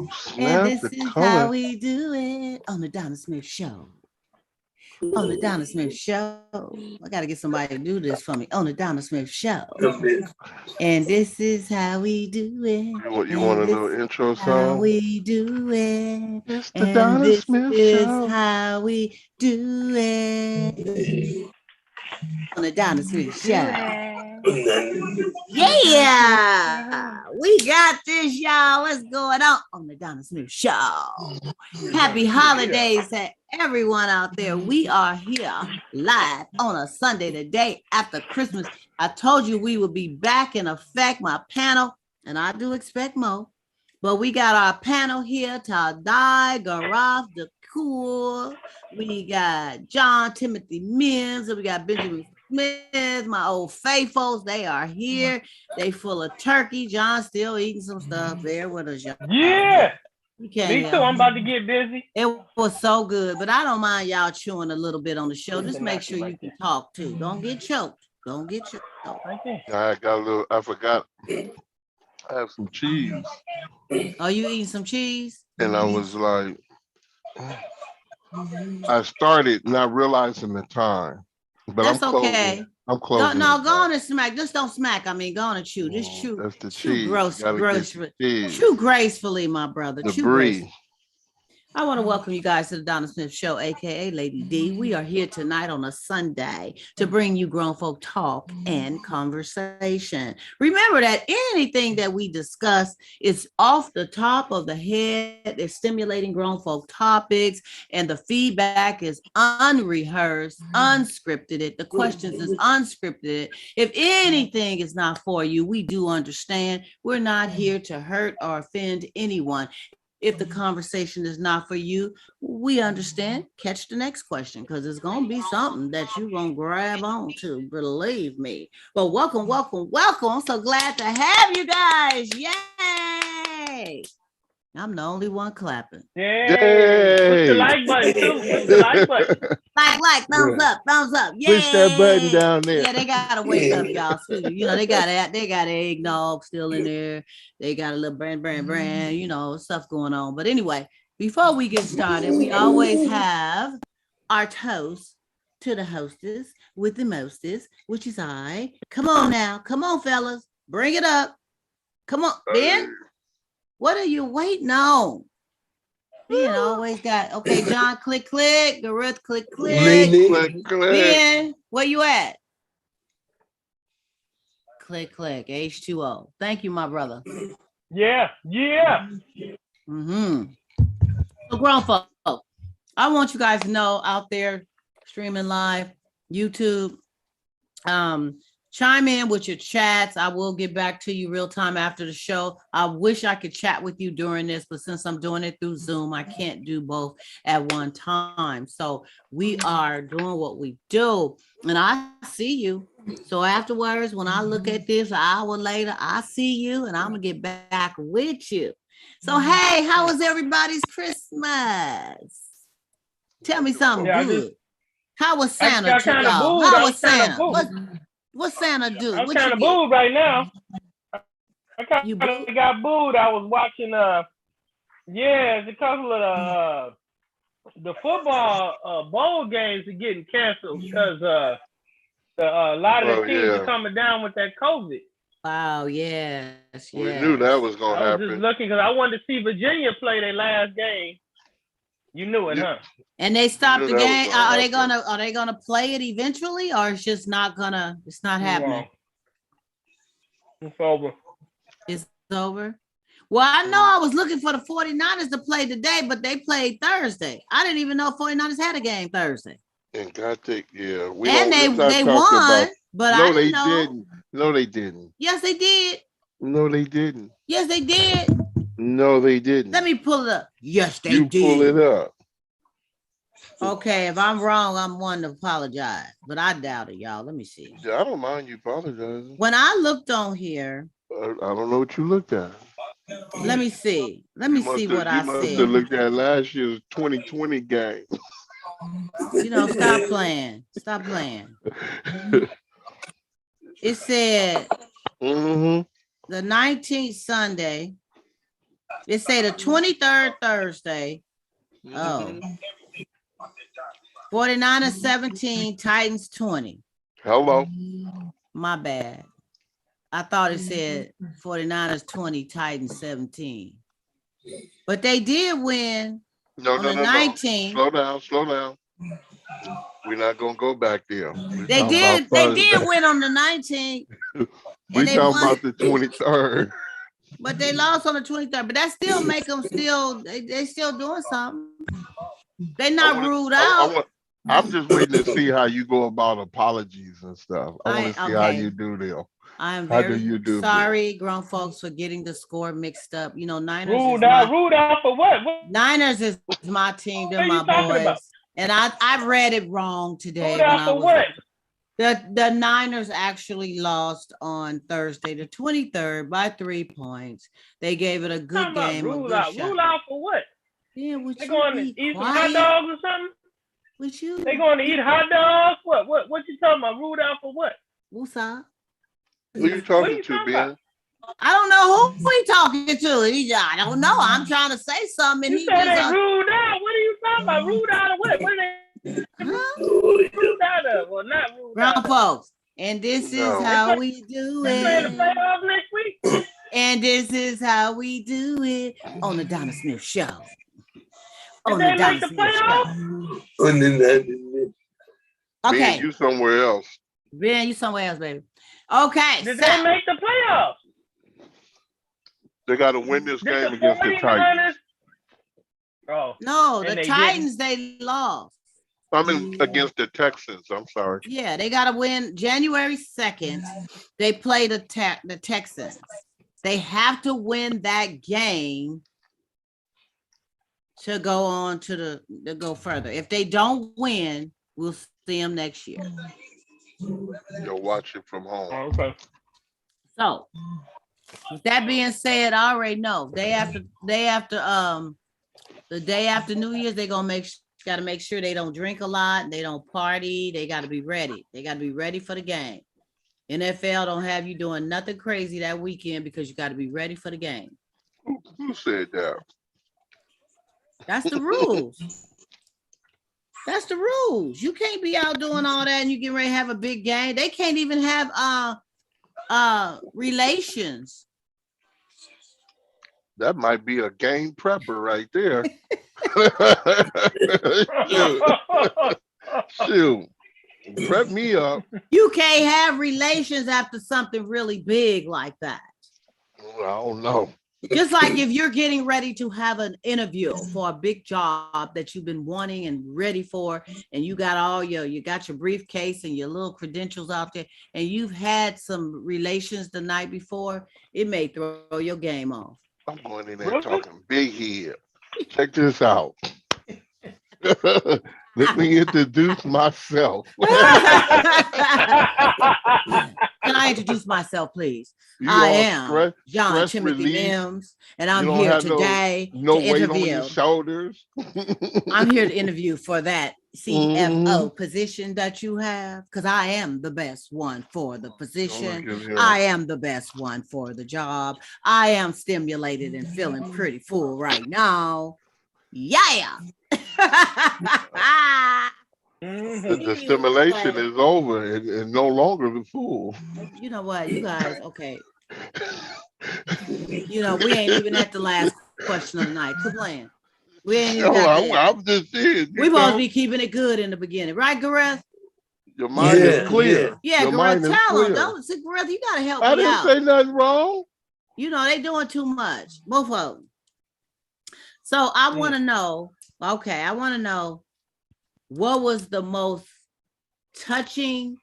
And snap, this the is how color. we do it on the Donna Smith Show. On the Donna Smith Show. I got to get somebody to do this for me on the Donna Smith Show. And this is how we do it. You want And a this little is intro how song? we do it. It's the And Donna this Smith is Show. how we do it on the Donna Smith Show. Yeah, we got this, y'all. What's going on the Donna Smith Show? Happy holidays to everyone out there. We are here live on a Sunday, the day after Christmas. I told you we would be back in effect, my panel, and I do expect more. But we got our panel here, Tadai, Garaf, the Cool. We got John Timothy Mims, and we got Benjamin Smith, my old faithfuls. They are here. They full of turkey. John still eating some stuff there with us, y'all. Yeah. You can't Me too. I'm about to get busy. It was so good, but I don't mind y'all chewing a little bit on the show. Just make sure you can talk too. Don't get choked. Don't get choked. I got a little. I forgot. I have some cheese. Oh, you eating some cheese? And I was like, I started not realizing the time, but That's I'm closing. okay. I'm closing. No, go on and smack. Just don't smack. I mean, go on and chew. Just chew. That's the chew cheese. chew gracefully, my brother. The chew brie. gracefully. I want to welcome you guys to the Donna Smith Show, aka Lady D. We are here tonight on a Sunday to bring you grown folk talk and conversation. Remember that anything that we discuss is off the top of the head. It's stimulating grown folk topics, and the feedback is unrehearsed, unscripted. The questions is unscripted. If anything is not for you, we do understand. We're not here to hurt or offend anyone. If the conversation is not for you, we understand. Catch the next question because it's going to be something that you're going to grab on to, believe me. But welcome. I'm so glad to have you guys. Yay! I'm the only one clapping. Yay! Push the like button too. Push the like button. Like, thumbs up. Yay! Push that button down there. Yeah, they gotta wake up, y'all. You know, they got eggnog still in there. They got a little brand, you know, stuff going on. But anyway, before we get started, we always have our toast to the hostess with the mostest, which is I. Come on now. Come on, fellas. Bring it up. Come on, Ben. What are you waiting on? Ben always got, okay, John, click. Gareth, click. Ben, where you at? Click. H2O. Thank you, my brother. Yeah. Mm-hmm. So, grown folk, I want you guys to know out there streaming live, YouTube, chime in with your chats. I will get back to you real time after the show. I wish I could chat with you during this, but since I'm doing it through Zoom, I can't do both at one time. So we are doing what we do, and I see you. So afterwards, when I look at this an hour later, I see you, and I'm gonna get back with you. So hey, how was everybody's Christmas? Tell me something good. How was Santa to y'all? How was Santa? What Santa do? I'm kind of booed right now. I kind of got booed. I was watching it's a couple of the football bowl games are getting canceled because a lot of the teams are coming down with that COVID. Wow, yes. We knew that was gonna happen. I was just looking because I wanted to see Virginia play their last game. You knew it, huh? And they stopped the game. Are they gonna play it eventually, or it's just not gonna? It's not happening. It's over. It's over. Well, I know I was looking for the 49ers to play today, but they played Thursday. I didn't even know 49ers had a game Thursday. And God take they won, but no, I didn't they know. didn't. No, they didn't. Yes, they did. No, they didn't. Yes, they did. No, they didn't. Let me pull it up. Yes, they did. You pull it up. Okay, if I'm wrong, I'm one to apologize, but I doubt it, y'all. Let me see. Yeah, I don't mind you apologizing. When I looked on here, I don't know what you looked at. Let me see. What I see. You must have looked at last year's 2020 game. You know, stop playing. It said the 19th Sunday, It say the 23rd Thursday. Oh. 49ers 17, Titans 20. Hello. My bad. I thought it said 49ers 20, Titans 17. But they did win No, on no, the no, no. 19th. Slow down. We're not gonna go back there. They did win on the 19th. We talking about the 23rd. But they lost on the 23rd. But that still make them they still doing something. They're not ruled out. I'm just waiting to see how you go about apologies and stuff. I want to see how you do them. I am very sorry, grown folks, for getting the score mixed up. You know, Niners ruled out for what? Niners is my team. They're my boys. About? And I read it wrong today. Ruled out for what? The Niners actually lost on Thursday, the 23rd, by 3 points. They gave it a good game. Ruled out for what? Yeah, they going to eat some hot dogs or something? With you? They going to eat hot dogs? What you talking about? Ruled out for what? What's up? Who you talking to, Ben? I don't know who we talking to. I don't know. I'm trying to say something. You said they ruled out. What are you talking about? Ruled out of what? What are they ruled out of? Well, not ruled out. Grown folks. And this is how we do it. They're playing the playoffs next week. And this is how we do it on the Donna Smith Show. On the Donna Smith Show. Okay. Ben, you somewhere else. Ben, you somewhere else, baby. Okay. Did they make the playoffs? They got to win this game against the Titans. Oh. No, the Titans, they lost. I mean, against the Texans. I'm sorry. Yeah, they got to win January 2nd. They play the Texans. They have to win that game to go on to go further. If they don't win, we'll see them next year. You'll watch it from home. Oh, okay. So, with that being said, I already know the day after New Year's, they're gonna got to make sure they don't drink a lot, they don't party, they got to be ready. They got to be ready for the game. NFL don't have you doing nothing crazy that weekend because you got to be ready for the game. Who said that? That's the rules. That's the rules. You can't be out doing all that and you get ready to have a big game. They can't even have relations. That might be a game prepper right there. Shoot. Prep me up. You can't have relations after something really big like that. I don't know. Just like if you're getting ready to have an interview for a big job that you've been wanting and ready for, and you got you got your briefcase and your little credentials out there, and you've had some relations the night before, it may throw your game off. I'm going in there talking big head. Check this out. Let me introduce myself. Can I introduce myself, please? I am John Timothy Mims, and I'm here today to interview. Shoulders. I'm here to interview for that CFO position that you have, because I am the best one for the position. I am the best one for the job. I am stimulated and feeling pretty full right now. Yeah. The stimulation is over and no longer the fool. You know what, you guys, okay. You know, we ain't even at the last question of the night. Quit playing. We ain't even I'm just saying. We're supposed to be keeping it good in the beginning, right, Gareth? Your mind is clear. Yeah, Gareth, tell them. Don't say, Gareth, you gotta help me out. I didn't say nothing wrong. You know, they doing too much, both of them. So I want to know, what was the most touching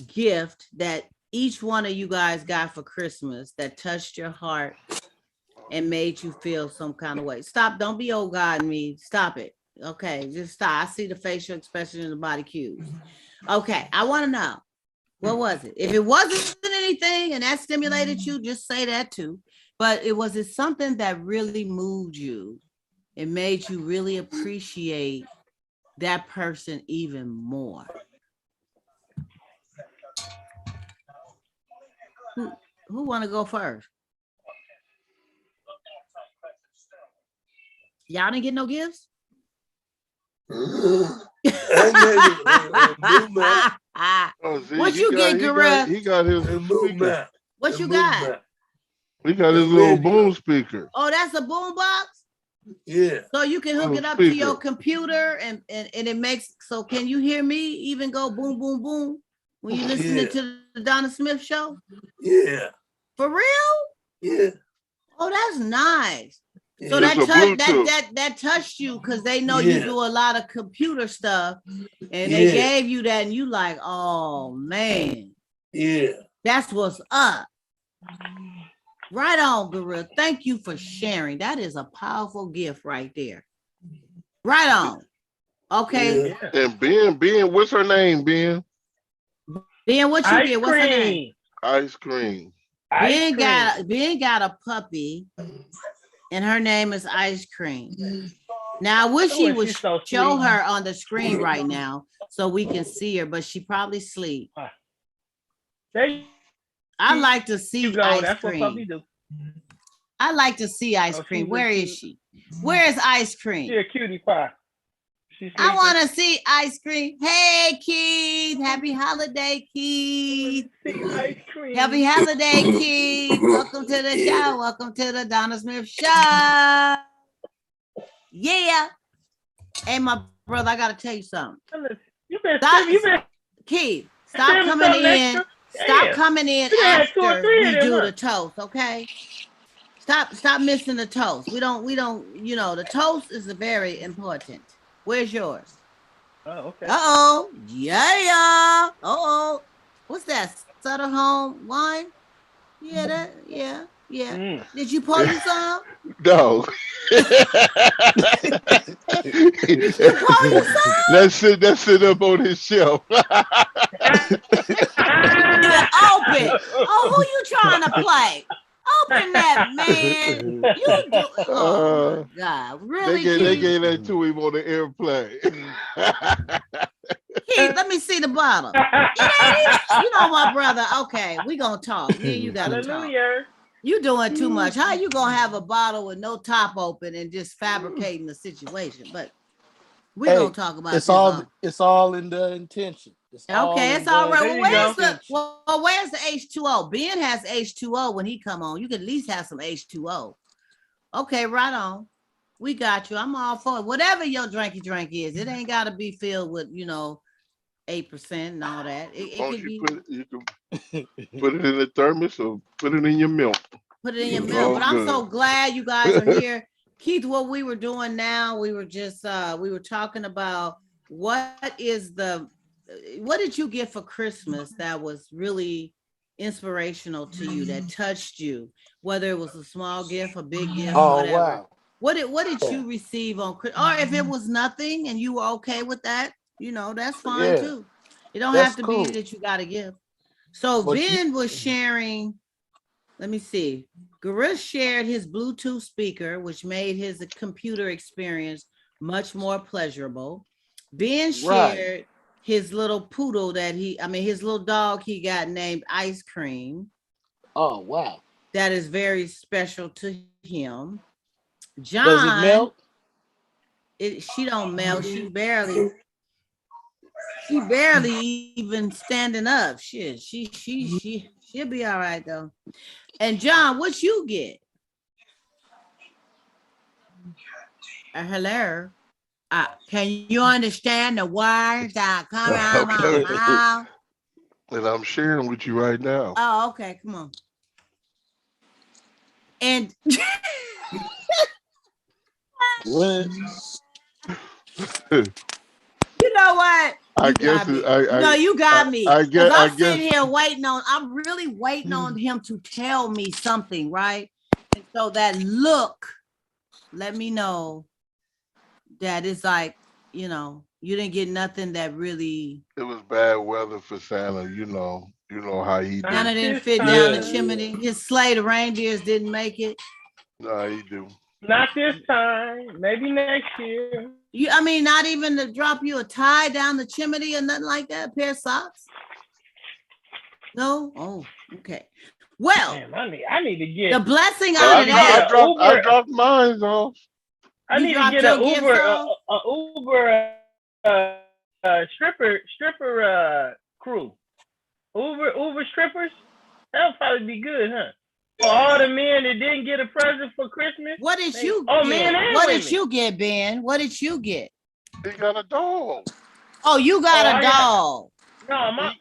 gift that each one of you guys got for Christmas that touched your heart and made you feel some kind of way? Stop. Don't be old God me. Stop it. Okay, just stop. I see the facial expression in the body cues. Okay, I want to know, what was it? If it wasn't anything and that stimulated you, just say that too. But was it something that really moved you? It made you really appreciate that person even more. Who want to go first? Y'all didn't get no gifts? Oh, see, What you get, Gorilla? He got his speaker. What you got? He got his little boom speaker. Oh, that's a boom box? Yeah. So you can hook it up to your computer and it makes, so can you hear me even go boom, boom, boom when you listening to the Donna Smith show? Yeah. For real? Yeah. Oh, that's nice. So Yeah. that touched you because they know you do a lot of computer stuff and they gave you that and you like, oh man. Yeah. That's what's up. Right on, Gorilla. Thank you for sharing. That is a powerful gift right there. Right on. Okay. Yeah. And Ben, what's her name, Ben? Ben, what you get? What's her name? Ice cream. Ben got a puppy, and her name is Ice Cream. Now, I wish she would show her on the screen right now so we can see her, but she probably sleep. I like to see Ice Cream. I like to see Ice Cream. Where is she? Where is Ice Cream? She a cutie pie. I want to see Ice Cream. Hey, Keith. Happy holiday, Keith. Ice cream. Happy holiday, Keith. Welcome to the show. Welcome to the Donna Smith show. Yeah. Hey, my brother, I got to tell you something. Keith, stop coming in. Stop coming in after we do the toast, okay? Stop missing the toast. We don't, the toast is very important. Where's yours? Oh, okay. Uh-oh. Yeah. Uh-oh. What's that? Sutter Home wine? Yeah. Did you pour you some? No. Let's sit up on his shelf. Open. Oh, who you trying to play? Open that, man. You do. Oh my God, really? They gave that to him on the airplane. Keith, let me see the bottle. You know my brother. Okay, we gonna talk. Me and you gotta talk. You doing too much. How you gonna have a bottle with no top open and just fabricating the situation? But we gonna talk about it's all in the intention. It's all right. Well, where's the H2O? Ben has H2O when he come on. You can at least have some H2O. Okay, right on. We got you. I'm all for it. Whatever your drinky drink is, it ain't gotta be filled with 8% and all that. It can be. You can put it in the thermos or put it in your milk. Put it in your milk. But I'm so glad you guys are here. Keith, what we were doing now, we were just we were talking about what did you get for Christmas that was really inspirational to you, that touched you, whether it was a small gift, a big gift, whatever. Wow. What did you receive on Christmas? Or if it was nothing and you were okay with that, that's fine too. It don't have to be that you got a gift. So Ben was sharing, let me see. Gorilla shared his Bluetooth speaker, which made his computer experience much more pleasurable. Ben shared his little poodle his little dog he got named Ice Cream. Oh, wow. That is very special to him. John. Does it melt? She don't melt. She barely even standing up. She'll be all right though. And John, what you get? Hello. Can you understand the words that come out of my mouth? And I'm sharing with you right now. Oh, okay. Come on. And what? You know what? I guess you got me. I'm sitting here waiting on. I'm really waiting on him to tell me something, right? And so that look, let me know that it's like, you didn't get nothing that really. It was bad weather for Santa. You know how he did. Santa didn't fit down the chimney. His sleigh, the reindeers didn't make it. No, he do. Not this time. Maybe next year. Not even to drop you a tie down the chimney or nothing like that. A pair of socks. No. Oh, okay. Well, man, I need to get the blessing out of that. I dropped mine off. I need to get an Uber stripper crew. Uber strippers. That'll probably be good, huh? For all the men that didn't get a present for Christmas. What did you get? Man and what women. did you get, Ben? What did you get? He got a dog. Oh, you got a dog. My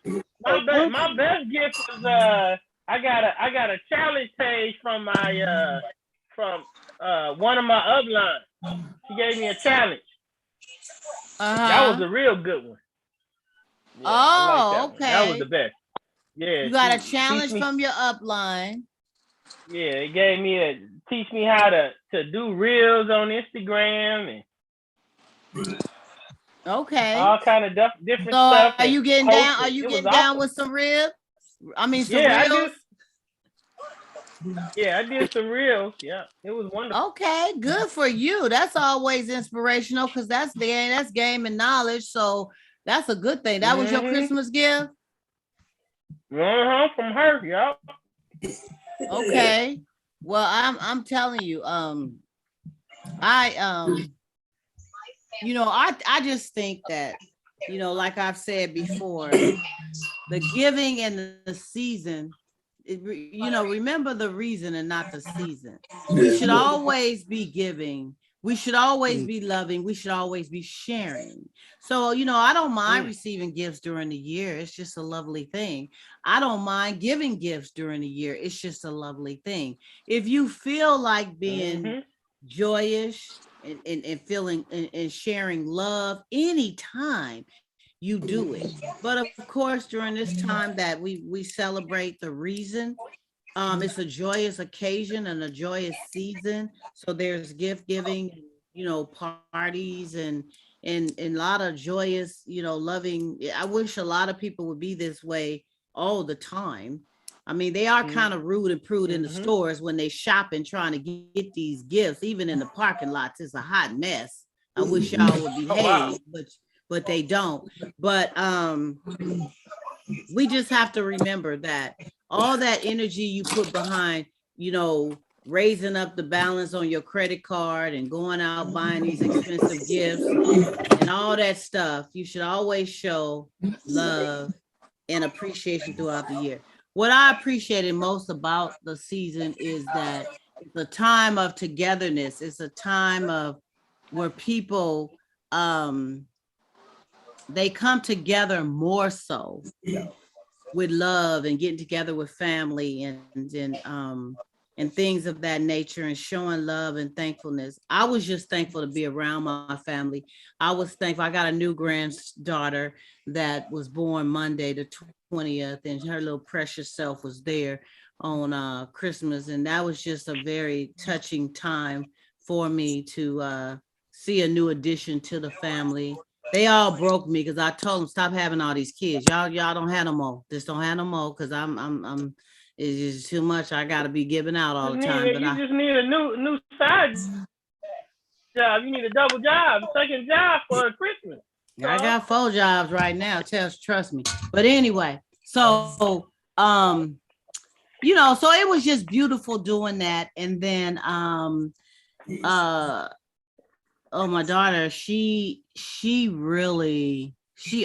best gift was I got a challenge page from my one of my uplines. She gave me a challenge. That was a real good one. Yeah, okay. That was the best. Yeah. You got a challenge from your upline. Yeah, it gave me teach me how to do reels on Instagram and all kind of different stuff. Are you getting down? Are you getting down with some ribs? I mean, some reels. I did some reels. Yeah, it was wonderful. Okay, good for you. That's always inspirational because that's game and knowledge. So that's a good thing. That was your Christmas gift. From her. Yeah. Okay. Well, I'm telling you, I just think that, like I've said before, the giving and the season, remember the reason and not the season. We should always be giving. We should always be loving. We should always be sharing. So, I don't mind receiving gifts during the year. It's just a lovely thing. I don't mind giving gifts during the year. It's just a lovely thing. If you feel like being joyous and feeling and sharing love anytime, you do it. But of course, during this time that we celebrate the reason, it's a joyous occasion and a joyous season. So there's gift giving, parties and a lot of joyous, loving. I wish a lot of people would be this way all the time. I mean, they are kind of rude and prude in the stores when they shopping, trying to get these gifts, even in the parking lots. It's a hot mess. I wish y'all would behave, but they don't. But we just have to remember that all that energy you put behind, raising up the balance on your credit card and going out buying these expensive gifts and all that stuff, you should always show love and appreciation throughout the year. What I appreciated most about the season is that it's a time of togetherness. It's a time of where people they come together more so with love and getting together with family and things of that nature and showing love and thankfulness. I was just thankful to be around my family. I was thankful. I got a new granddaughter that was born Monday the 20th, and her little precious self was there on Christmas. And that was just a very touching time for me to see a new addition to the family. They all broke me because I told them stop having all these kids. Y'all don't have no more. Just don't have no more because I'm it's just too much. I gotta be giving out all the time. But just need a new side job. You need a double job, second job for Christmas. I got 4 jobs right now. Trust me. But anyway, so so it was just beautiful doing that. And then my daughter, she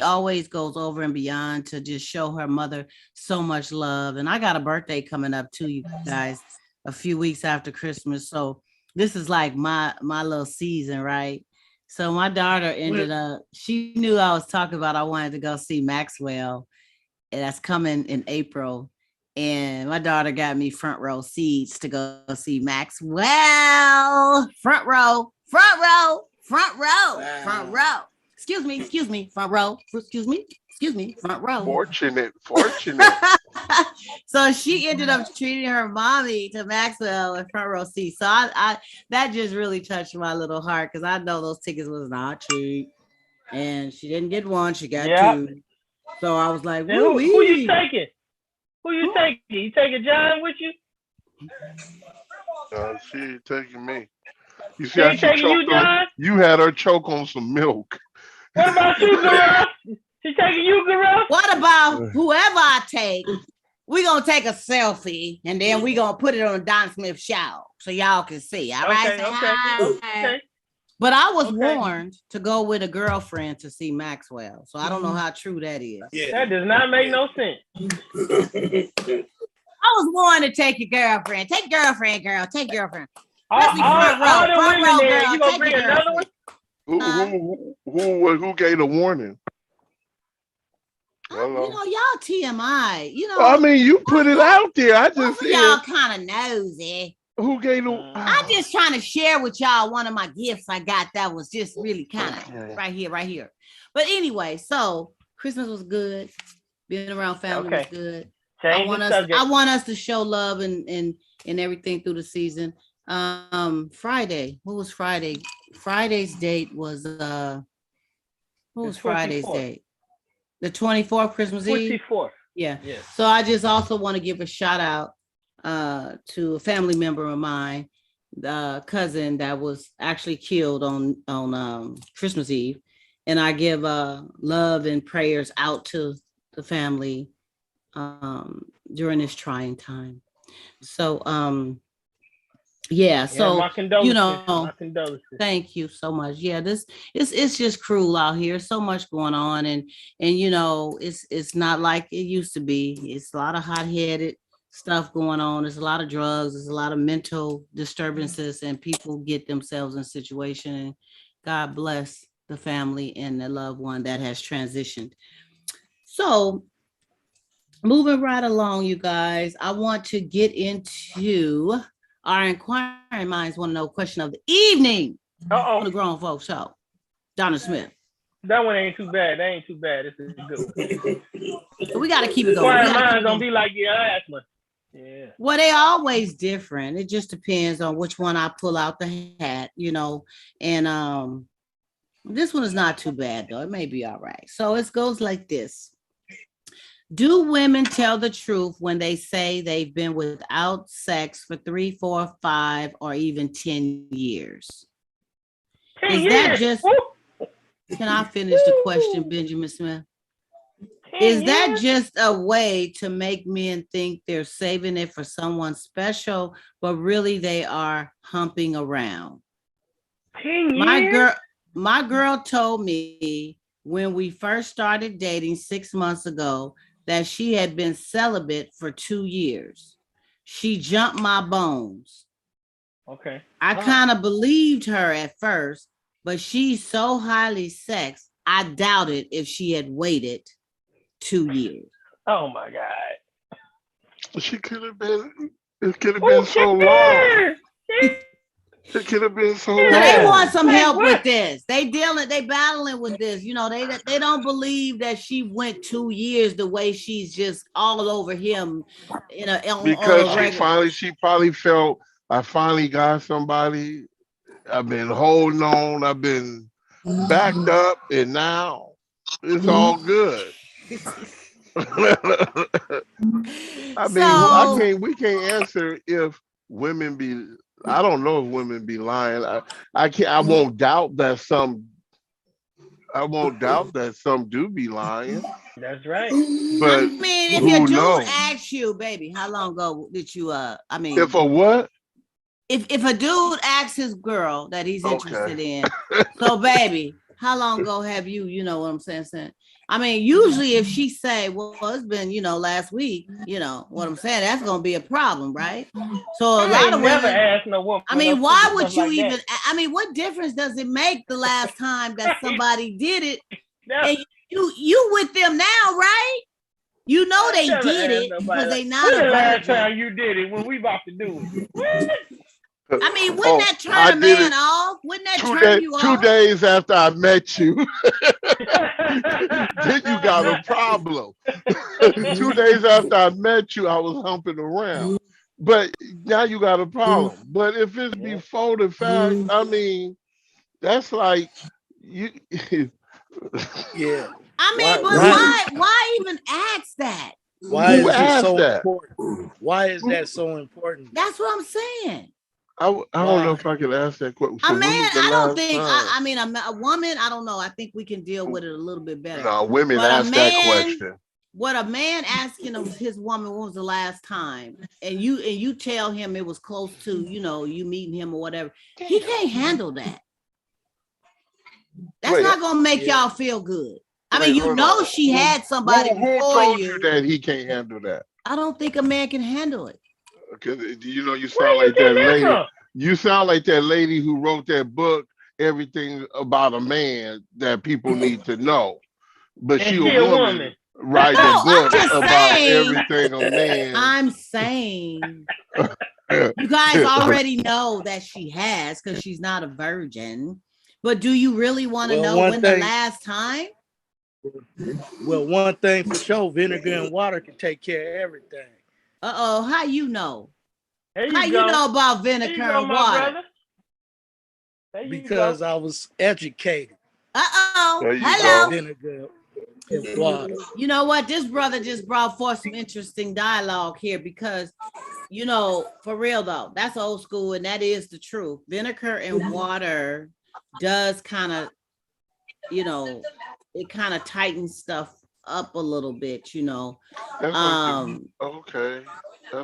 always goes over and beyond to just show her mother so much love. And I got a birthday coming up too, you guys, a few weeks after Christmas. So this is like my little season, right? So my daughter ended up, she knew I was talking about I wanted to go see Maxwell, and that's coming in April. And my daughter got me front row seats to go see Maxwell. Front row. Excuse me, front row. Excuse me, front row. Fortunate. So she ended up treating her mommy to Maxwell in front row seat. So I that just really touched my little heart because I know those tickets was not cheap. And she didn't get one, she got 2. So I was like, who you taking? You taking John with you? She ain't taking me. You see She ain't taking you, John? You had her choke on some milk. What about you, girl? She taking you, girl? What about whoever I take? We gonna take a selfie and then we gonna put it on Donna Smith show so y'all can see. All right. Okay. But I was warned to go with a girlfriend to see Maxwell. So I don't know how true that is. Yeah. That does not make no sense. I was warned to take your girlfriend. Take girlfriend, girl. Take girlfriend. All the women there, you gonna bring another one? Who gave the warning? You know, y'all TMI. You know, I mean, you put it out there. I just said, y'all kind of nosy. Who gave the? I'm just trying to share with y'all one of my gifts I got that was just really kind of right here. But anyway, so Christmas was good. Being around family was good. I want us to show love and everything through the season. Friday. What was Friday? Friday's date was what was Friday's date? The 24th, Christmas Eve. 24th. Yeah. So I just also want to give a shout out to a family member of mine, the cousin that was actually killed on Christmas Eve, and I give love and prayers out to the family during this trying time. So so my condolences. you know, my condolences. Thank you so much. Yeah, it's just cruel out here. So much going on, and you know, it's not like it used to be. It's a lot of hot-headed stuff going on. There's a lot of drugs. There's a lot of mental disturbances, and people get themselves in a situation. And God bless the family and the loved one that has transitioned. So, moving right along, you guys, I want to get into our inquiring minds want to know question of the evening on the Grown Folks Show. Donna Smith. That one ain't too bad. That ain't too bad. This is good. So we got to keep it going. Inquiring minds gonna be like, yeah, I asked one. Yeah. Well, they always different. It just depends on which one I pull out the hat, you know. And this one is not too bad though. It may be all right. So it goes like this. Do women tell the truth when they say they've been without sex for 3, 4, 5, or even 10 years? 10 is years. That just? Can I finish the question, Benjamin Smith? Is that just a way to make men think they're saving it for someone special, but really they are humping around? 10 years? My girl told me when we first started dating 6 months ago that she had been celibate for 2 years. She jumped my bones. Okay. I kind of believed her at first, but she's so highly sexed, I doubted if she had waited 2 years. Oh my God. She could have been. It could have been so long. It could have been so long. They want some help with this. They battling with this. You know, they don't believe that she went 2 years the way she's just all over him because she probably felt I finally got somebody. I've been holding on. I've been backed up, and now it's all good. I mean, we can't answer if women be. I don't know if women be lying. I can't. I won't doubt that some. I won't doubt that some do be lying. That's right. But I mean, if your dude asks you, baby, how long ago did you? I mean, if a what? If a dude asks his girl that he's interested in, so baby, how long ago have you? You know what I'm saying? I mean, usually if she say, well, it's been, last week, you know what I'm saying? That's going to be a problem, right? So a lot of never women, ask no woman. I mean, why would you even, I mean, what difference does it make the last time that somebody did it? And you with them now, right? You know they did it because they not a virgin. Last time you did it when we about to do it. I mean, wouldn't that turn a man off? Wouldn't that turn you off? 2 days after I met you, then you got a problem. 2 days after I met you, I was humping around. But now you got a problem. But if it's before the fact, I mean, that's like you. Yeah. I mean, but why even ask that? Why is it so important? Why is that so important? That's what I'm saying. I don't know if I can ask that question. A man, I don't think. I mean, a woman, I don't know. I think we can deal with it a little bit better. No, women ask that question. What a man asking his woman, when was the last time, and you tell him it was close to, you meeting him or whatever, he can't handle that. That's not gonna make y'all feel good. I mean, you know she had somebody who before told you. that he can't handle that? I don't think a man can handle it. Because you sound like that lady. You sound like that lady who wrote that book, Everything About a Man That People Need to Know. But she a woman writing a book about everything a man. I'm saying you guys already know that she has because she's not a virgin. But do you really want to know when the last time? Well, one thing for sure, vinegar and water can take care of everything. How you know? How you know about vinegar and water? Because I was educated. Hello. Vinegar and water. You know what? This brother just brought forth some interesting dialogue here because, for real though, that's old school and that is the truth. Vinegar and water does kind of, it kind of tightens stuff up a little bit, Okay.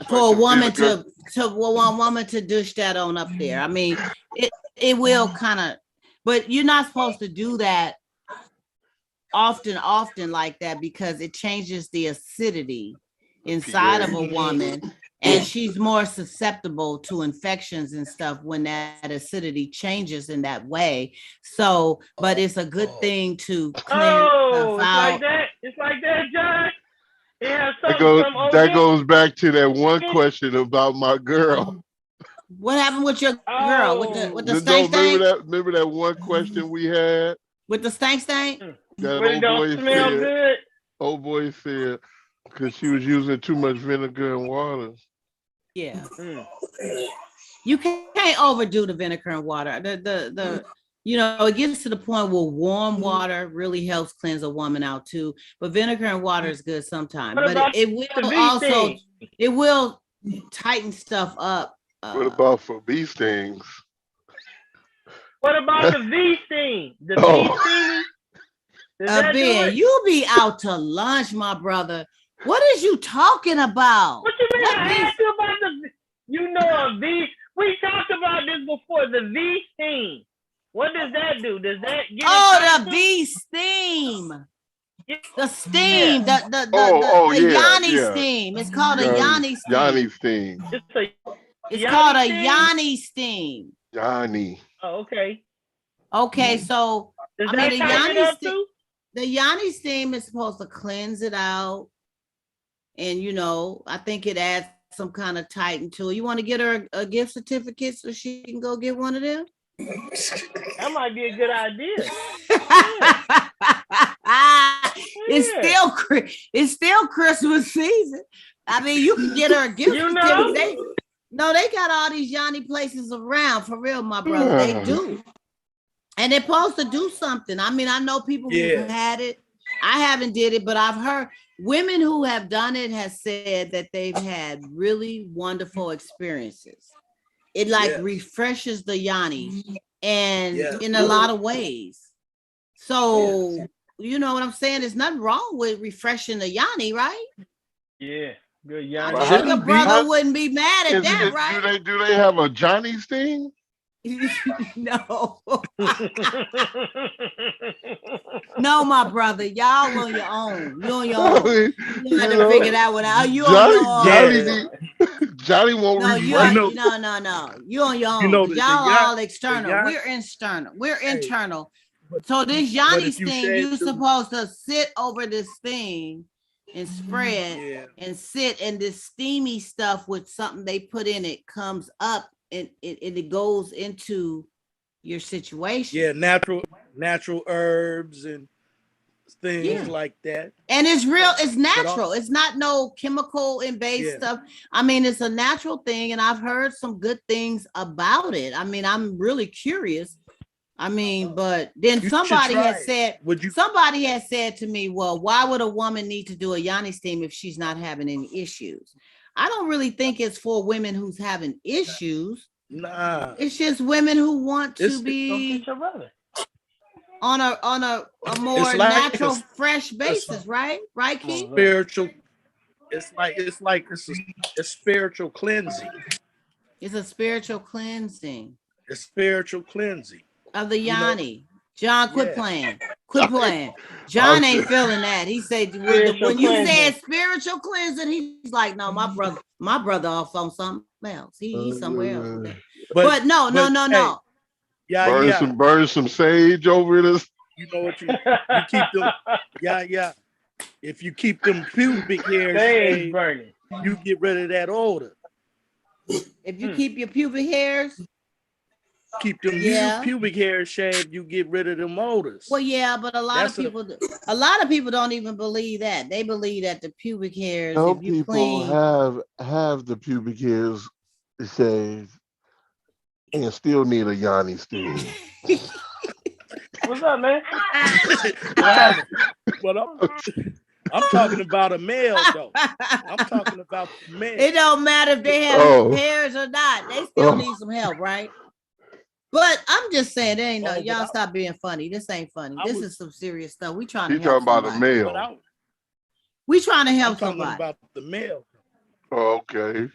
For a woman to one woman to dish that on up there. I mean, it will kind of, but you're not supposed to do that often like that because it changes the acidity inside of a woman and she's more susceptible to infections and stuff when that acidity changes in that way. So, but it's a good thing to clean stuff out. It's like that, John. Yeah, that goes back to that one question about my girl. What happened with your girl with the stank stain? Remember that one question we had with the stank stain? That old boy said because she was using too much vinegar and water. Yeah. You can't overdo the vinegar and water. It gets to the point where warm water really helps cleanse a woman out too. But vinegar and water is good sometimes. But it will tighten stuff up. What about for bee stings? What about the bee sting? The bee sting? Ben, you be out to lunch, my brother. What is you talking about? What you mean? I asked you about a bee. We talked about this before. The bee sting. What does that do? Does that get the bee steam? The steam, the Yanni steam. It's called a Yanni steam. Yanni steam. It's called a Yanni steam. Yanni. Oh, okay. Okay, so the Yanni steam is supposed to cleanse it out, and I think it adds some kind of tighten to it. You want to get her a gift certificate so she can go get one of them? That might be a good idea. It's still Christmas season. I mean, you can get her a gift certificate. They got all these Yanni places around for real, my brother. They do, and they're supposed to do something. I mean, I know people who had it. I haven't did it, but I've heard women who have done it has said that they've had really wonderful experiences. It refreshes the Yanni and in a lot of ways. So, you know what I'm saying? There's nothing wrong with refreshing the Yanni, right? Yeah, good Yanni. Your brother wouldn't be mad at that, right? Do they have a Johnny sting? No. No, my brother. Y'all on your own. You on your own. You have to figure that one out. You on your own. Johnny won't no, you no. You on your own. Y'all all external. We're external. We're internal. So this Yanni thing, you're supposed to sit over this thing and spread and sit, and this steamy stuff with something they put in it comes up and it goes into your situation. Yeah, natural herbs and things like that. And it's real, it's natural. It's not no chemical based stuff. I mean, it's a natural thing, and I've heard some good things about it. I mean, I'm really curious. I mean, but then somebody has said to me, well, why would a woman need to do a Yanni steam if she's not having any issues? I don't really think it's for women who's having issues. Nah. It's just women who want to be on a more natural, fresh basis, right? Right, Keith? Spiritual. It's a spiritual cleansing. It's a spiritual cleansing. It's spiritual cleansing. Of the Yanni. John, quit Yeah. playing. Quit playing. John ain't feeling that. He said when you said spiritual cleansing, he's like, no, my brother off on something else. He's somewhere else with that. But no. Yeah. Burn some sage over this. You know what you keep them. Yeah. If you keep them pubic hairs shaved, burning. you get rid of that odor. If you keep your pubic hairs, keep them pubic hairs shaved, you get rid of them odors. Well, yeah, but a lot of people don't even believe that. They believe that the pubic hairs, Some if you people clean, have the pubic hairs shaved and still need a Yanni steam. What's up, man? But I'm talking about a male though. I'm talking about the male. It don't matter if they have hairs or not. They still need some help, right? But I'm just saying, there ain't no y'all stop being funny. This ain't funny. This is some serious stuff. We trying to help talking somebody. About a male. We trying to help talking somebody. About the male. Okay.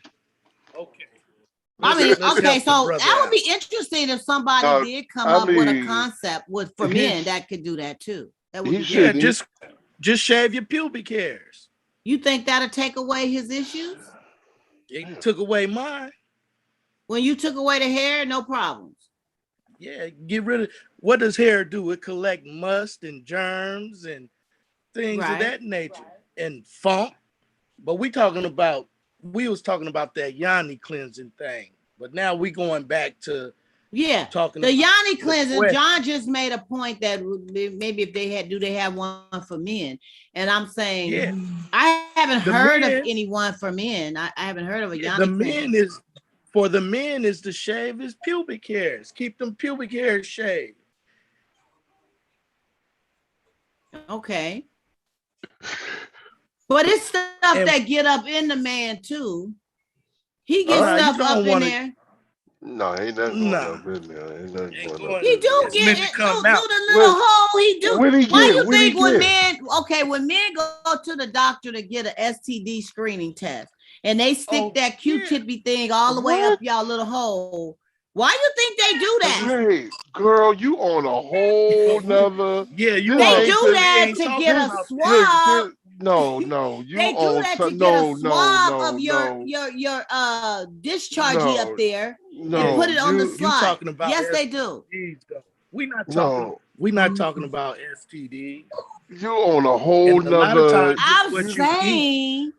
I mean, okay, so that would be interesting if somebody did come up with a concept for men that could do that too. That would be good. Just shave your pubic hairs. You think that'll take away his issues? It took away mine. When you took away the hair, no problems. Yeah, get rid of what does hair do? It collect must and germs and things of that nature and funk. But we was talking about that Yanni cleansing thing. But now we going back to talking the Yanni cleansing. John just made a point that maybe if they have one for men, and I'm saying I haven't heard of anyone for men. I haven't heard of a Yanni cleansing. For the men is to shave his pubic hairs. Keep them pubic hairs shaved. Okay. But it's stuff that get up in the man too. He gets stuff up in there. No, ain't nothing up in there. Ain't nothing he do get it through the little hole. He do. Why you think when men go to the doctor to get an STD screening test and they stick that Q-tippy thing all the way up y'all little hole? Why you think they do that? Hey, girl, you on a whole nother. They do that to get a swab. No, you they do that to get a swab of your discharge up there and put it on the slide. Yes, they do. We're not talking about STD. You on a whole nother. I'm saying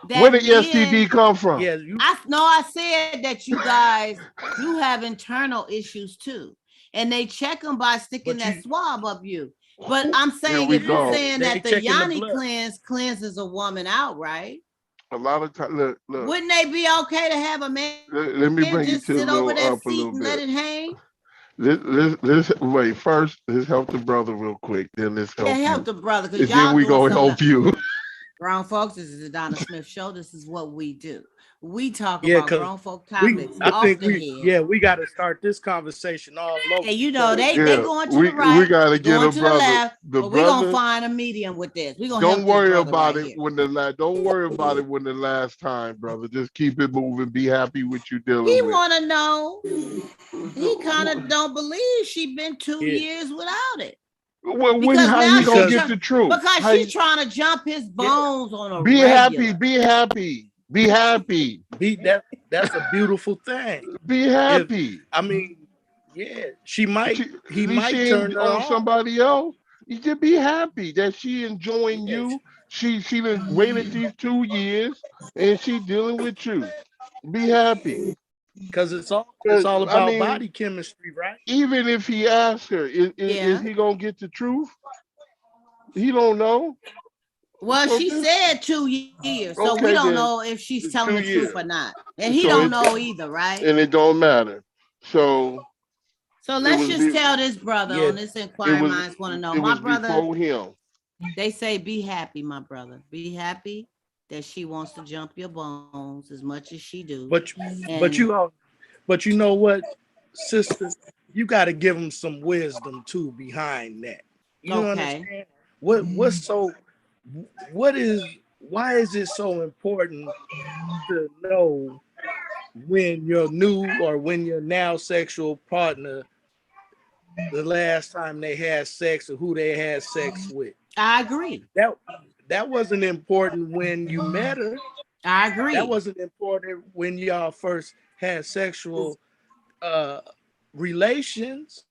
that where did STD come from? Yeah, I said that you guys do have internal issues too, and they check them by sticking that swab up you. But I'm saying if you're saying that the Yanni cleanses a woman out, right? A lot of times, look. Wouldn't they be okay to have a man? Let me bring just you to sit over that seat and let it hang. Wait. First, let's help the brother real quick. Then let's help the brother. And then we gonna help you. Grown folks, this is the Donna Smith Show. This is what we do. We talk about grown folk topics we got to start this conversation all over. And you know, they going to the right. We got to get a brother. The left, but we're going to find a medium with this. We're going to Don't worry about it when the last time, brother. Just keep it moving. Be happy with you dealing with. He want to know. He kind of don't believe she been 2 years without it. Well, how you gonna get the truth? Because she's trying to jump his bones on a Be happy. That's a beautiful thing. Be happy. He might turn on somebody else. You should be happy that she enjoying you. She done waited these 2 years and she dealing with you. Be happy. Because it's all about body chemistry, right? Even if he asks her, is he gonna get the truth? He don't know. Well, she said 2 years, so we don't know if she's telling the truth or not, and he don't know either, right? And it don't matter. So let's just tell this brother on this Inquiring Minds want to know. My brother, before him. They say, be happy, my brother. Be happy that she wants to jump your bones as much as she do. But you know what, sister, you got to give them some wisdom too behind that. You understand? Why is it so important to know when your new or when your now sexual partner the last time they had sex or who they had sex with. I agree. That wasn't important when you met her. I agree. That wasn't important when y'all first had sexual relations.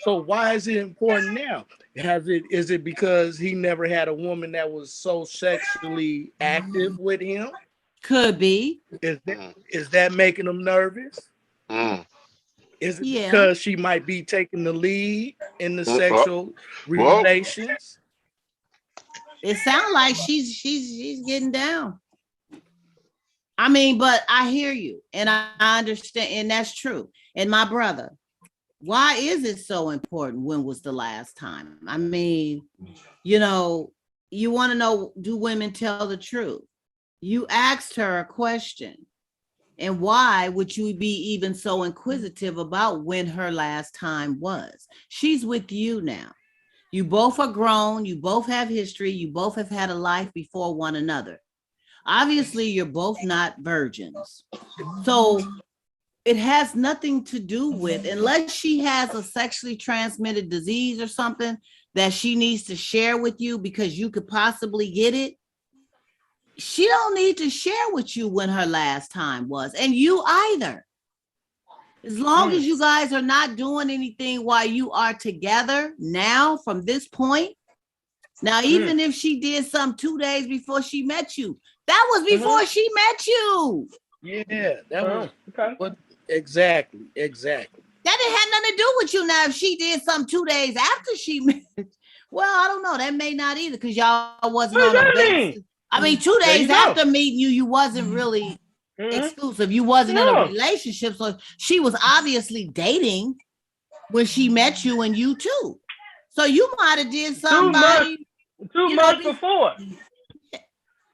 So why is it important now? Is it because he never had a woman that was so sexually active with him? Could be. Is that making him nervous? Is it because she might be taking the lead in the sexual relations? It sounds like she's getting down. I mean, but I hear you and I understand, and that's true. And my brother, why is it so important? When was the last time? I mean, you know, you want to know, do women tell the truth? You asked her a question. And why would you be even so inquisitive about when her last time was? She's with you now. You both are grown. You both have history. You both have had a life before one another. Obviously, you're both not virgins. So it has nothing to do with, unless she has a sexually transmitted disease or something that she needs to share with you because you could possibly get it. She don't need to share with you when her last time was, and you either. As long as you guys are not doing anything while you are together now from this point. Now, even if she did some 2 days before she met you, that was before she met you. Yeah, that was okay. Exactly. That didn't have nothing to do with you. Now, if she did some 2 days after she met, well, I don't know. That may not either because y'all wasn't on a basis. I mean, 2 days after meeting you, you wasn't really exclusive. You wasn't in a relationship. So she was obviously dating when she met you and you too. So you might have did somebody. 2 months before.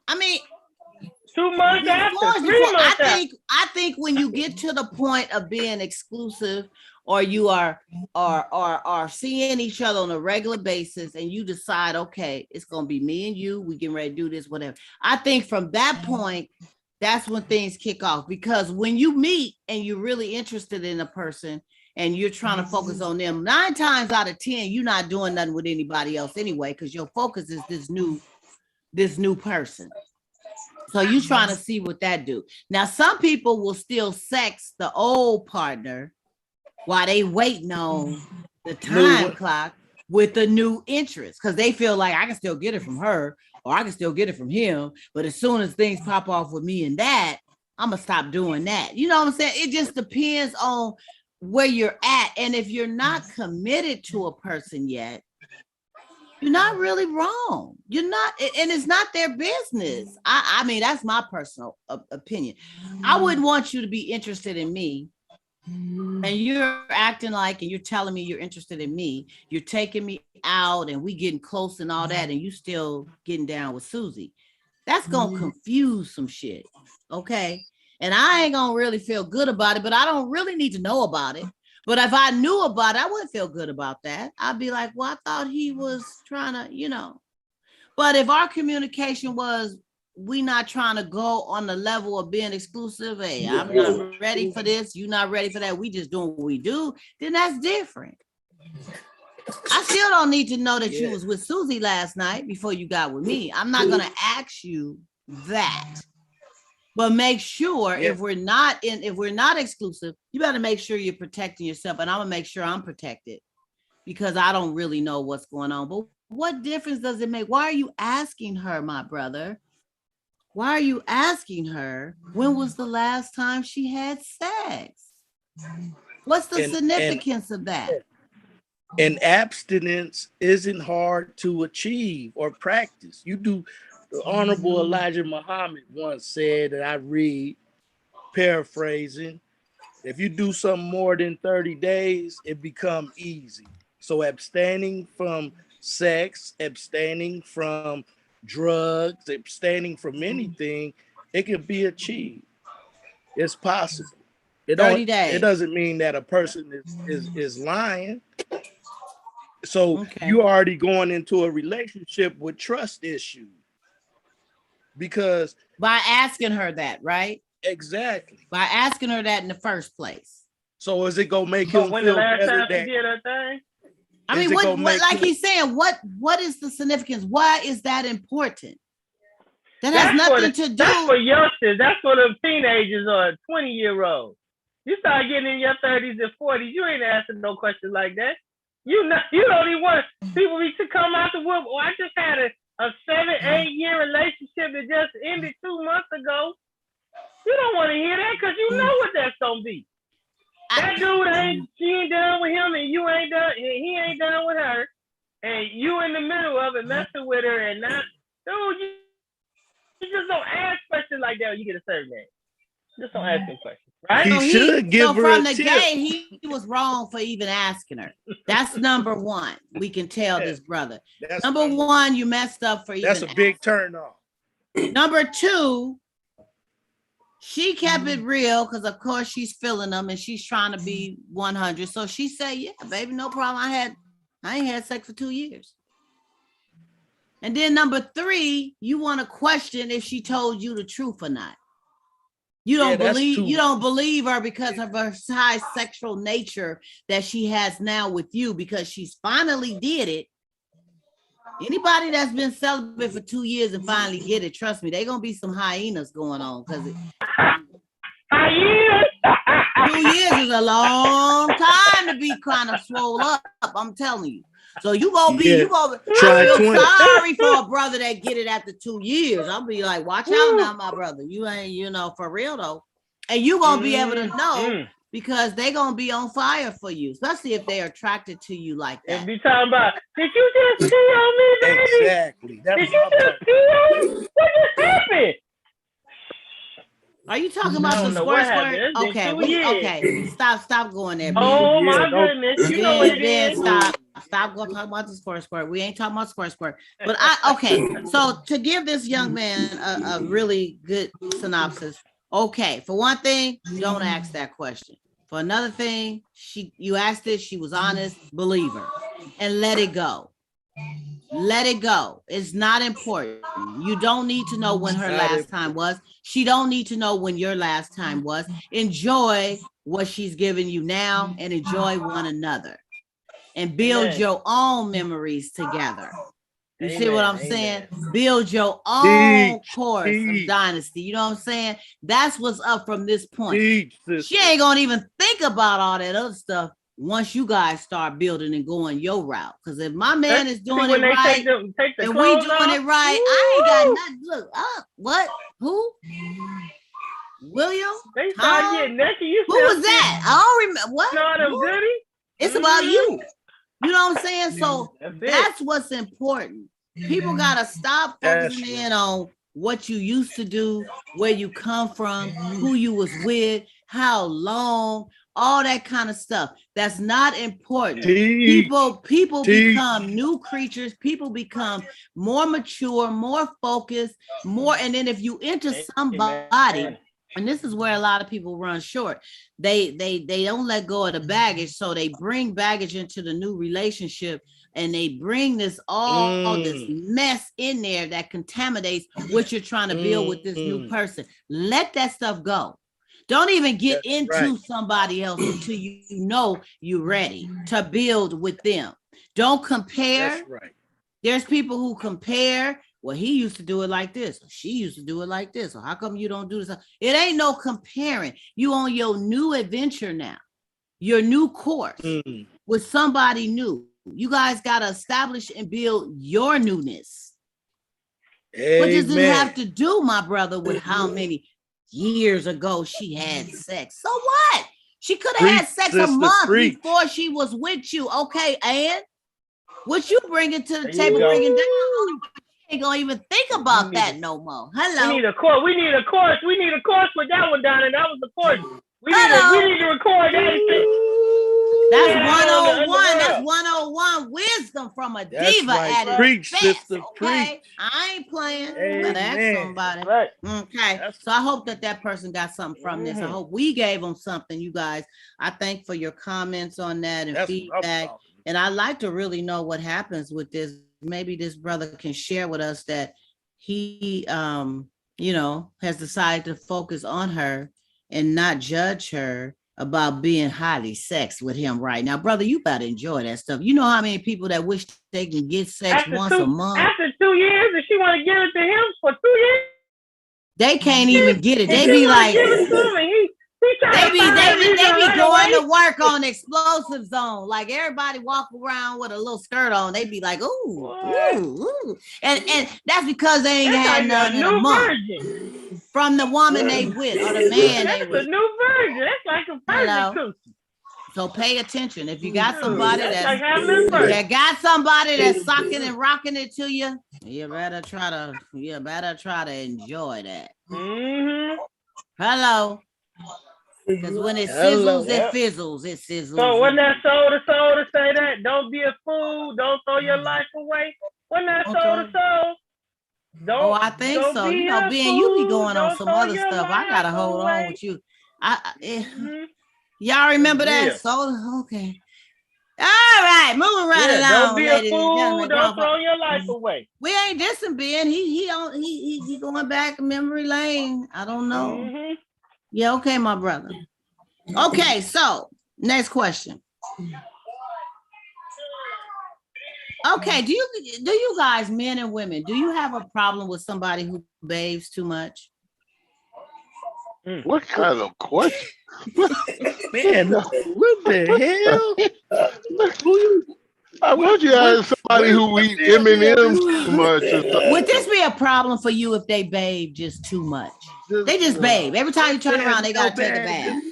I mean, 2 months after, 3 months after. I think when you get to the point of being exclusive, or you are seeing each other on a regular basis, and you decide, okay, it's gonna be me and you, we getting ready to do this, whatever. I think from that point, that's when things kick off. Because when you meet and you're really interested in a person and you're trying to focus on them, 9 times out of 10, you're not doing nothing with anybody else anyway, because your focus is this new person. So you trying to see what that do. Now, some people will still sex the old partner while they waiting on the time clock with the new interest, because they feel like I can still get it from her or I can still get it from him. But as soon as things pop off with me and that, I'm going to stop doing that. You know what I'm saying? It just depends on where you're at. And if you're not committed to a person yet, you're not really wrong. You're not, and it's not their business. I mean, that's my personal opinion. I wouldn't want you to be interested in me, and you're acting like, and you're telling me you're interested in me. You're taking me out, and we getting close and all that, and you still getting down with Susie. That's gonna confuse some shit, okay? And I ain't gonna really feel good about it, but I don't really need to know about it. But if I knew about it, I wouldn't feel good about that. I'd be like, well, I thought he was trying to, you know. But if our communication was, we not trying to go on the level of being exclusive, hey, I'm not ready for this, you're not ready for that, we just doing what we do, then that's different. I still don't need to know that you was with Susie last night before you got with me. I'm not going to ask you that. But make sure if we're not exclusive, you better make sure you're protecting yourself. And I'm gonna make sure I'm protected because I don't really know what's going on. But what difference does it make? Why are you asking her, my brother? Why are you asking her when was the last time she had sex? What's the significance of that? And abstinence isn't hard to achieve or practice. You do. The Honorable Elijah Muhammad once said, that I read, paraphrasing, if you do something more than 30 days, it becomes easy. So abstaining from sex, abstaining from drugs, abstaining from anything, it can be achieved. It's possible. 30 days. It doesn't mean that a person is lying. So you already going into a relationship with trust issues. Because by asking her that, right? Exactly. By asking her that in the first place. So is it gonna make him when the feel last better time she that? did her thing? I mean, what like he's saying, what is the significance? Why is that important? That has nothing to do. That's for youngsters. That's for the teenagers or 20-year-olds. You start getting in your 30s and 40s, you ain't asking no questions like that. You don't even want people to come out the wood. Oh, I just had a 7-8 year relationship that just ended 2 months ago. You don't want to hear that because you know what that's gonna be. That dude she ain't done with him, and you ain't done, and he ain't done with her, and you in the middle of it messing with her, and not, dude, you just don't ask questions like that when you get a certain age. Just don't ask them questions, right? He should give her from a the tip. gate, he was wrong for even asking her. That's number one. We can tell this brother. That's number one, you messed up for even. That's a big turn off. Number two, she kept it real because of course she's feeling them and she's trying to be 100. So she said, yeah, baby, no problem. I ain't had sex for 2 years. And then number three, you want to question if she told you the truth or not. You don't believe her because of her high sexual nature that she has now with you, because she's finally did it. Anybody that's been celibate for 2 years and finally get it, trust me, they're gonna be some hyenas going on, because 2 years is a long time to be kind of swole up. I'm telling you. So you gonna feel sorry for a brother that get it after 2 years. I'll be like, watch out now, my brother. You ain't, for real though. And you gonna be able to know because they gonna be on fire for you, especially if they're attracted to you like that. And be talking about, did you just pee on me, baby? Exactly. Did you just pee on me? What just happened? Are you talking about the squirt? Okay. Stop going there. Oh my goodness. You know what it is. Stop going talking about the squirt. We ain't talking about squirt. But so to give this young man a really good synopsis. Okay, for one thing, don't ask that question. For another thing, you asked it, she was honest, believe her, and let it go. Let it go. It's not important. You don't need to know when her last time was. She don't need to know when your last time was. Enjoy what she's giving you now and enjoy one another and build your own memories together. You see what I'm saying? Build your own course of dynasty. You know what I'm saying? That's what's up from this point. She ain't gonna even think about all that other stuff once you guys start building and going your route. Because if my man is doing it right and we doing it right, I ain't got nothing. Look, what? Who? William? They start getting naked. Who was that? I don't remember. What? It's about you. You know what I'm saying? So that's what's important. People gotta stop focusing in on what you used to do, where you come from, who you was with, how long, all that kind of stuff. That's not important. People become new creatures. People become more mature, more focused, more. And then if you enter somebody, and this is where a lot of people run short. They don't let go of the baggage, so they bring baggage into the new relationship, and they bring this all this mess in there that contaminates what you're trying to build with this new person. Let that stuff go. Don't even get into somebody else until you know you're ready to build with them. Don't compare. That's right. There's people who compare. Well, he used to do it like this. She used to do it like this. So how come you don't do this? It ain't no comparing. You on your new adventure now, your new course with somebody new. You guys got to establish and build your newness. Amen. What does it have to do, my brother, with how many years ago she had sex? So what? She could have had sex a month before she was with you. Okay, and what you bringing to the table, bringing down, ain't gonna even think about that no more. Hello. We need a course. We need a course with that one, Donna. That was the course. We need to record that. That's 101. That's 101 wisdom from a diva at its Preach, best. sister, Okay, preach. I ain't playing. But ask somebody. Right. Okay, so I hope that person got something from this. I hope we gave them something, you guys. I thank for your comments on that and feedback. And I'd like to really know what happens with this. Maybe this brother can share with us that he, has decided to focus on her and not judge her about being highly sex with him right now. Brother, you better enjoy that stuff. You know how many people that wish they can get sex once a month? After 2 years, and she want to give it to him for 2 years? They can't even get it. They be like, give it to him, and he they be going to work on explosive zone. Like everybody walk around with a little skirt on. They be like, ooh, ooh, ooh. And that's because they ain't had none in a month. Virgin. From the woman they with or the man they with. That's a new virgin. That's like a virgin cookie. So pay attention. If you got somebody that got somebody that's sucking and rocking it to you, you better try to enjoy that. Mm-hmm. Hello. Because when it sizzles, it fizzles. It sizzles. So wasn't that soul to soul to say that? Don't be a fool. Don't throw your life away. Wasn't that soul to soul? Don't, I think so. You know, Ben, you be going on some other stuff. I gotta hold on with you. Y'all remember that? So okay. All right, moving right along. Don't be a fool. Don't throw your life away. We ain't dissing Ben. He going back memory lane. I don't know. Mm-hmm. Yeah, okay, my brother. Okay, so next question. Okay, do you guys, men and women, do you have a problem with somebody who bathes too much? What kind of question? Man, what the hell? I want you to ask somebody who eat M&M's too much. Would this be a problem for you if they bathe just too much? They just bathe. Every time you turn around, they gotta take a bath.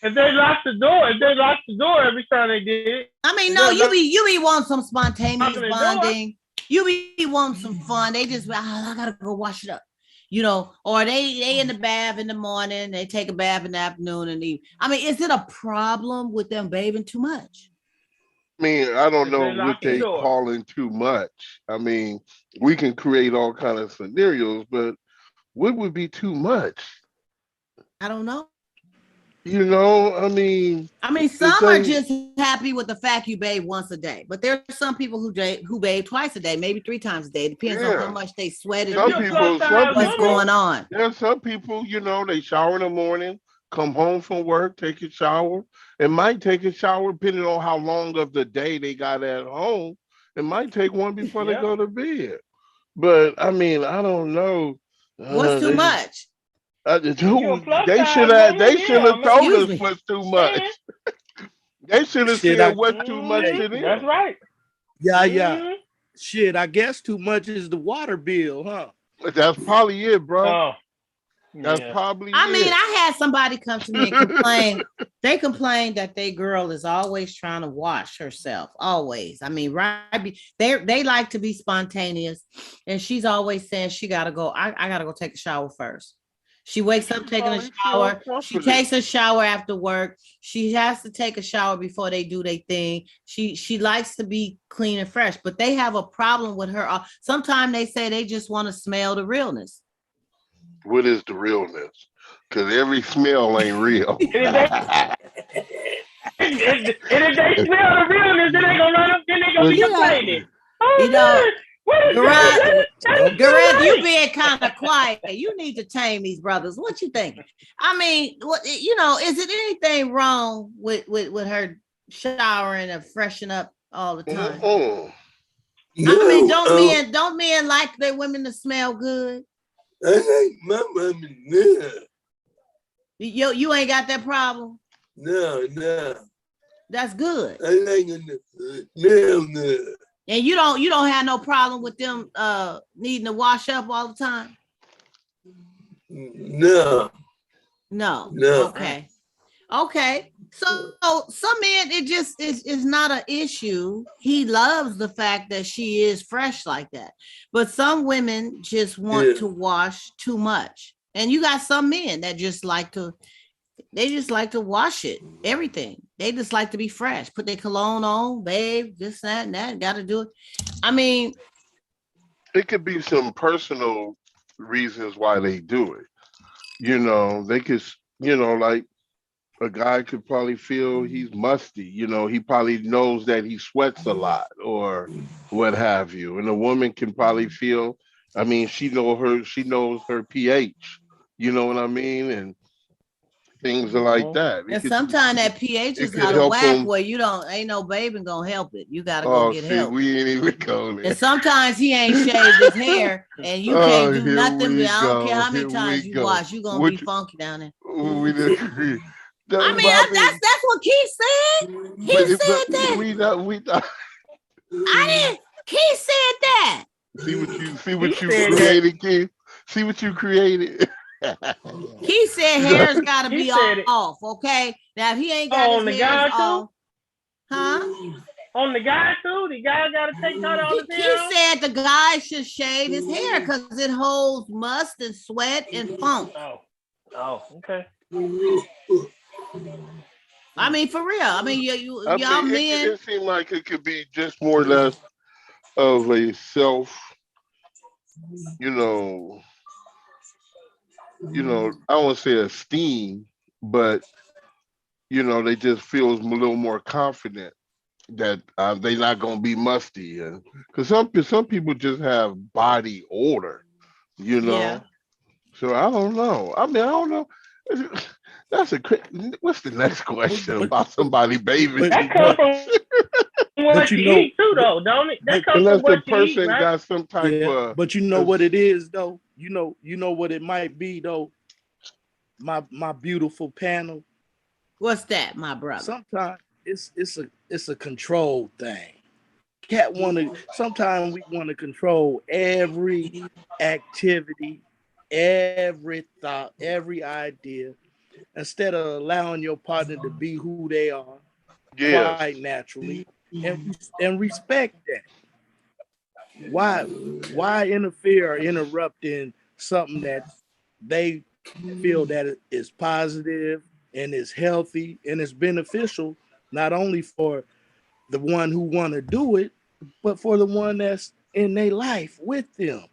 If they lock the door every time they did. I mean, no, you be wanting some spontaneous bonding. You be wanting some fun. They just, I gotta go wash it up. You know, or they in the bath in the morning, they take a bath in the afternoon and evening. I mean, is it a problem with them bathing too much? I mean, I don't know what they calling too much. I mean, we can create all kind of scenarios, but what would be too much? I don't know. You know, I mean, some are just happy with the fact you bathe once a day, but there are some people who bathe twice a day, maybe 3 times a day. It depends on how much they sweated. Some people, what's going on? There are some people, you know, they shower in the morning, come home from work, take a shower. It might take a shower depending on how long of the day they got at home. It might take one before they go to bed. But I mean, I don't know. What's too much? They should have told us what's too much. They should have said what's too much to them. That's right. Yeah. Mm-hmm. Shit, I guess too much is the water bill, huh? That's probably it, bro. That's probably I mean, I had somebody come to me and complain. They complained that their girl is always trying to wash herself. Always. I mean, right. They like to be spontaneous. And she's always saying she gotta go. I gotta go take a shower first. She wakes up taking a shower. She takes a shower after work. She has to take a shower before they do their thing. She likes to be clean and fresh, but they have a problem with her. Sometimes they say they just want to smell the realness. What is the realness? Because every smell ain't real. And if they smell the realness, then they gonna run up. Then they gonna be complaining. Gareth, you being kind of quiet. You need to tame these brothers. What you think? I mean, is it anything wrong with her showering and freshen up all the time? No, I mean, don't men like their women to smell good? I like my women. No. You ain't got that problem? No. That's good. I like no. And you don't have no problem with them needing to wash up all the time? No. Okay. So some men, it just is not an issue. He loves the fact that she is fresh like that. But some women just want to wash too much. And you got some men that just like to wash it, everything. They just like to be fresh, put their cologne on, babe, this, that, and that, got to do it. I mean, it could be some personal reasons why they do it. You know, they could, like a guy could probably feel he's musty. You know, he probably knows that he sweats a lot or what have you. And a woman can probably feel, she knows her pH. You know what I mean? And things like that. And sometimes that pH is could out of help whack him. where ain't no baby gonna help it. You gotta go Oh, get see, help. we ain't even going there. And sometimes he ain't shaved his hair and you can't do Here nothing. we But I don't care go. how many Here times we you go. wash, you gonna be funky down there. We disagree. I mean, that's what Keith said. He said that. We not. I didn't. Keith said that. See what you said created, Keith. See what you created. He said hair's got to He be said it. off, okay? Now, if he ain't got on his the hairs guy too? off, huh? On the guy too? The guy got to take cut all his He hair off? said the guy should shave his hair because it holds must and sweat and funk. Oh, okay. I mean, for real. I mean, y'all men. It seemed like it could be just more or less of a self, you know, I don't want to say esteem, but they just feel a little more confident that they're not gonna be musty, and because some people just have body odor, Yeah. So I don't know. I mean, I don't know. That's what's the next question about somebody bathing? That comes from what you eat too, though, don't it? That comes Unless from what the you eat, person right? got some type of. But you know what it is, though. You know what it might be, though. My beautiful panel. What's that, my brother? Sometimes it's a control thing. Sometimes we want to control every activity, every thought, every idea, instead of allowing your partner to be who they are quite naturally and respect that. Why interfere or interrupt in something that they feel that is positive and is healthy and is beneficial, not only for the one who want to do it, but for the one that's in their life with them.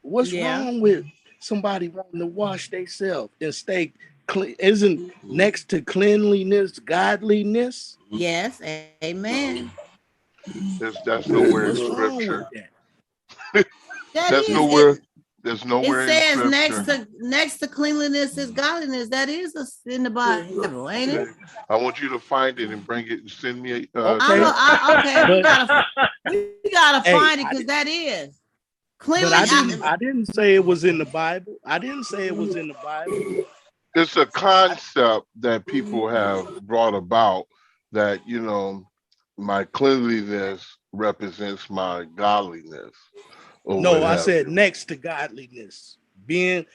What's wrong with somebody wanting to wash themselves and stay clean? Isn't next to cleanliness godliness? Yes, amen. That's nowhere in What's wrong with scripture. that? That's nowhere. There's It nowhere in says scripture. next to cleanliness is godliness. That is in the Bible, ain't it? I want you to find it and bring it and send me a Okay. Okay, we gotta Hey, find it because that is But cleanliness. I didn't say it was in the Bible. I didn't say it was in the Bible. It's a concept that people have brought about that my cleanliness represents my godliness or No, what I have said you. next to godliness. Being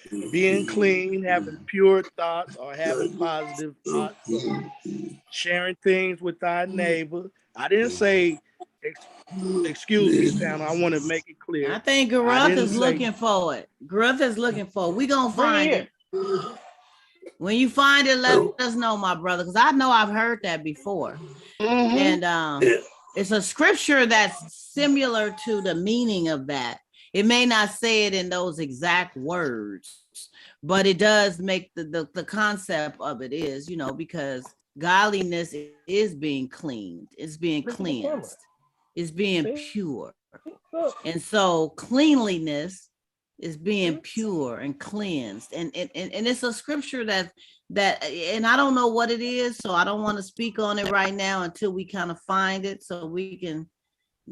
clean, having pure thoughts or having positive thoughts, sharing things with our neighbor. I didn't say excuse me, Santa. I want to make it clear. I think Garuth is looking for it. Garuth is looking for it. We gonna find it. When you find it, let us know, my brother, because I know I've heard that before. Mm-hmm. And it's a scripture that's similar to the meaning of that. It may not say it in those exact words, but it does make the concept of it is, because godliness is being cleaned, it's being cleansed, it's being pure. And so cleanliness is being pure and cleansed. And it's a scripture that and I don't know what it is, so I don't want to speak on it right now until we kind of find it, so we can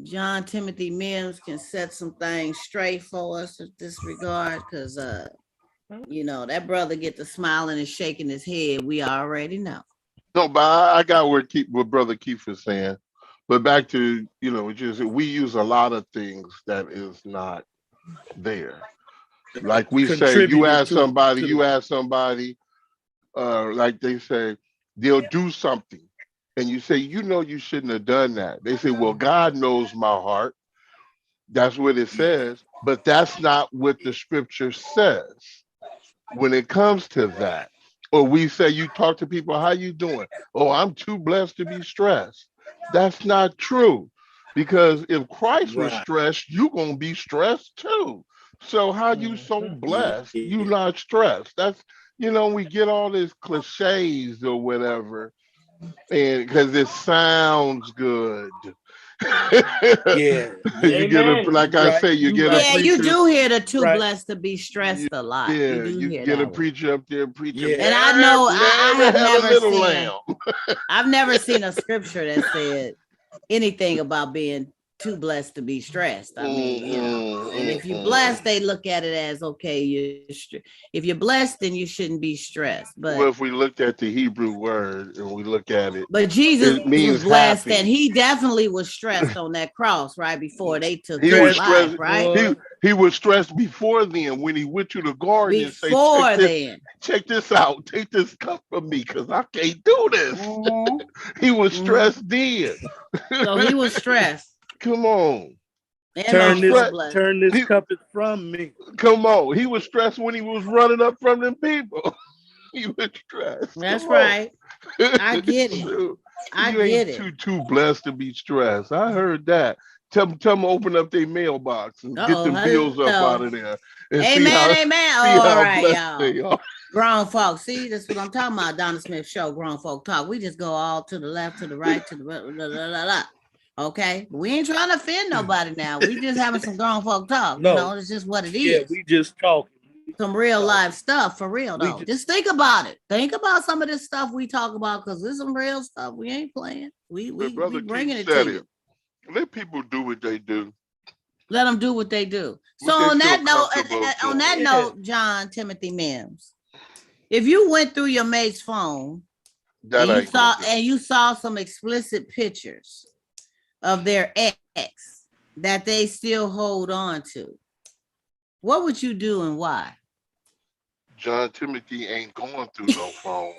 John Timothy Mims can set some things straight for us in this regard, because that brother get to smiling and shaking his head. We already know. No, but I got what Brother Keith is saying. But back to, just we use a lot of things that is not there. Like we say, you ask somebody, like they say, they'll do something. And you say, you shouldn't have done that. They say, well, God knows my heart. That's what it says. But that's not what the scripture says when it comes to that. Or we say, you talk to people, how you doing? Oh, I'm too blessed to be stressed. That's not true. Because if Christ was stressed, you're going to be stressed too. So how you so blessed, you not stressed? That's, we get all these cliches or whatever, and because it sounds good. Yeah. You get a, Amen. like I Right. say, you get a Yeah, preacher. you do hear the too Right. blessed to be stressed a lot. Yeah, You do you hear get a that one. preacher up there preaching. Yeah. And I know I Never have had a never little seen lamb. I've never seen a scripture that said anything about being too blessed to be stressed. I mean, you know, and if you're blessed, they look at it as okay. If you're blessed, then you shouldn't be stressed. Well, But if we looked at the Hebrew word and we look at it, Jesus it was means blessed, and happy. he definitely was stressed on that cross right before they took He his was Stress, life. stressed. Right boy. He was stressed before then when he went to the garden and say, before then. check this out, take this cup from me because I can't do this. Mhm, He was mhm. stressed then. So he was stressed Come on. and He was also blessed. Turn this he, cup is from me. come on. He was stressed when he was running up from them people. He was stressed. That's Come on. right. I get it. So, I you ain't get it. too blessed to be stressed. I heard that. Tell them open up their mailbox and get Uh-oh, them bills up hello. out of there and Amen, amen. see All how right, blessed y'all. they are. Grown folks. See, that's what I'm talking about. Donna Smith Show, Grown Folk Talk. We just go all to the left, to the right, to the blah, blah, blah, blah, blah. Okay. We ain't trying to offend nobody now. We just having some grown folk talk. You know, No. it's just what it Yeah, is. we just talking. Some real life stuff for real though. Just think about it. Think about some of this stuff we talk about because there's some real stuff. We ain't playing. We Brother bringing Keith it to said you. it. Let people do what they do. Let them do what they do. So What they on feel that note, comfortable on that doing. note, John Timothy Mims, if you went through your mate's phone That ain't gonna do. and you saw some explicit pictures of their ex that they still hold on to, what would you do and why? John Timothy ain't going through no phone.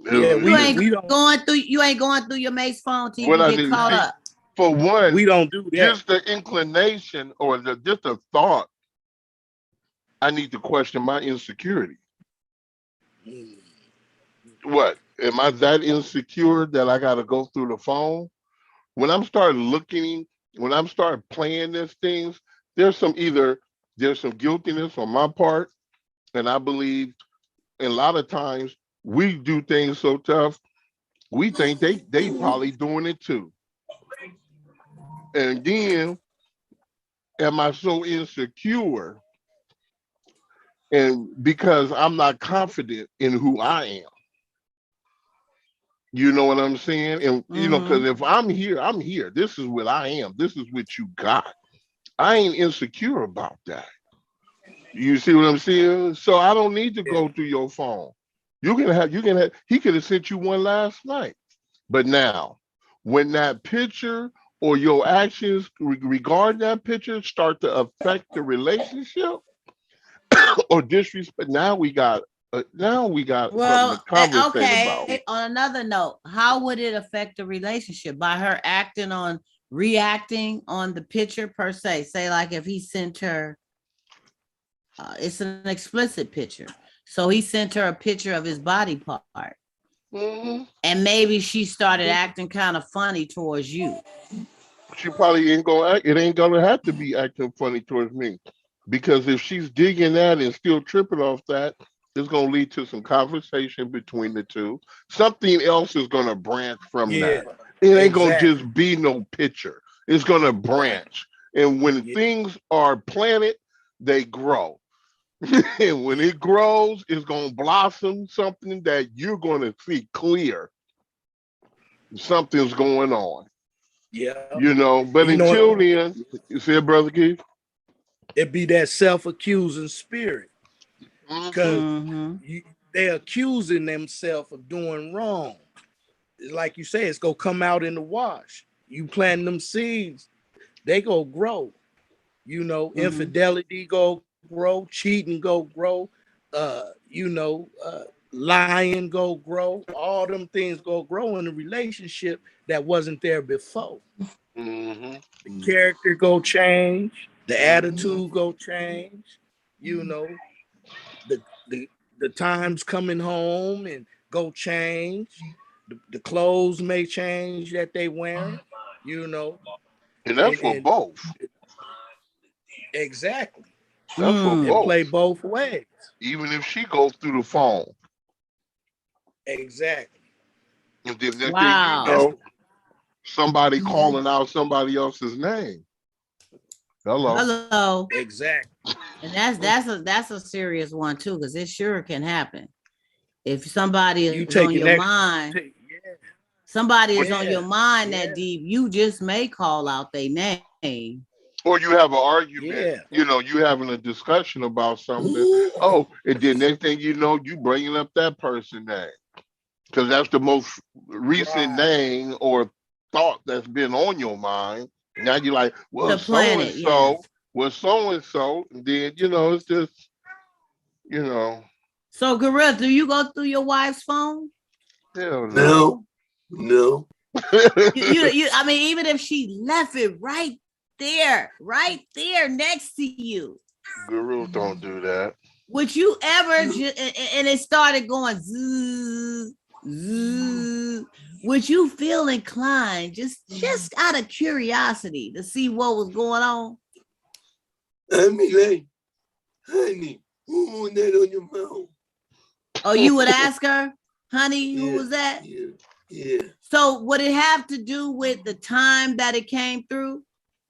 Yeah, You ain't we don't going through your mate's phone till What you I get need caught see, up. for one, we don't do that. just the inclination or just a thought, I need to question my insecurity. What? Am I that insecure that I got to go through the phone? When I'm when I'm start playing these things, there's some guiltiness on my part, and I believe a lot of times we do things so tough, we think they probably doing it too. And then, am I so insecure? And because I'm not confident in who I am. You know what I'm saying? And because if I'm here, I'm here. This is what I am. This is what you got. I ain't insecure about that. You see what I'm saying? So I don't need to go through your phone. He could have sent you one last night. But now, when that picture or your actions regarding that picture start to affect the relationship or disrespect, now we got something to conversate about. Okay. On another note, how would it affect the relationship by her reacting on the picture per se? Say like if he sent her, it's an explicit picture, so he sent her a picture of his body part, and maybe she started acting kind of funny towards you. She probably ain't gonna act. It ain't gonna have to be acting funny towards me, because if she's digging that and still tripping off that, it's gonna lead to some conversation between the two. Something else is gonna branch from that. It ain't gonna just be no picture. It's gonna branch, and when things are planted, they grow. And when it grows, it's gonna blossom something that you're gonna see clear. Something's going on. Yeah. But until then, you see it, Brother Keith? It be that self-accusing spirit. Because they're accusing themselves of doing wrong. Like you say, it's gonna come out in the wash. You plant them seeds, they go grow. Infidelity go grow, cheating go grow, lying go grow. All them things go grow in a relationship that wasn't there before. The character go change, the attitude go change. The times coming home and go change. The clothes may change that they wearing. And that's for both. Exactly. That's for both. Play both ways. Even if she goes through the phone. Exactly. And then wow. somebody calling out somebody else's name. Hello. Exactly. And that's a serious one too, because it sure can happen. If somebody is on your mind, somebody is on your mind that deep, you just may call out their name. Or you have an argument, you having a discussion about something. Oh, and then next thing you know, you bringing up that person's name. Because that's the most recent name or thought that's been on your mind. Now you're like, well, so-and-so was so-and-so. And then, it's just, So, Gorilla, do you go through your wife's phone? Hell No. I mean, even if she left it right there next to you. Guru don't do that. Would you ever, and it started going zzz, zzz, would you feel inclined, just out of curiosity, to see what was going on? I mean, like, honey, who was that on your mouth? Oh, you would ask her, honey, who was that? Yeah. So would it have to do with the time that it came through?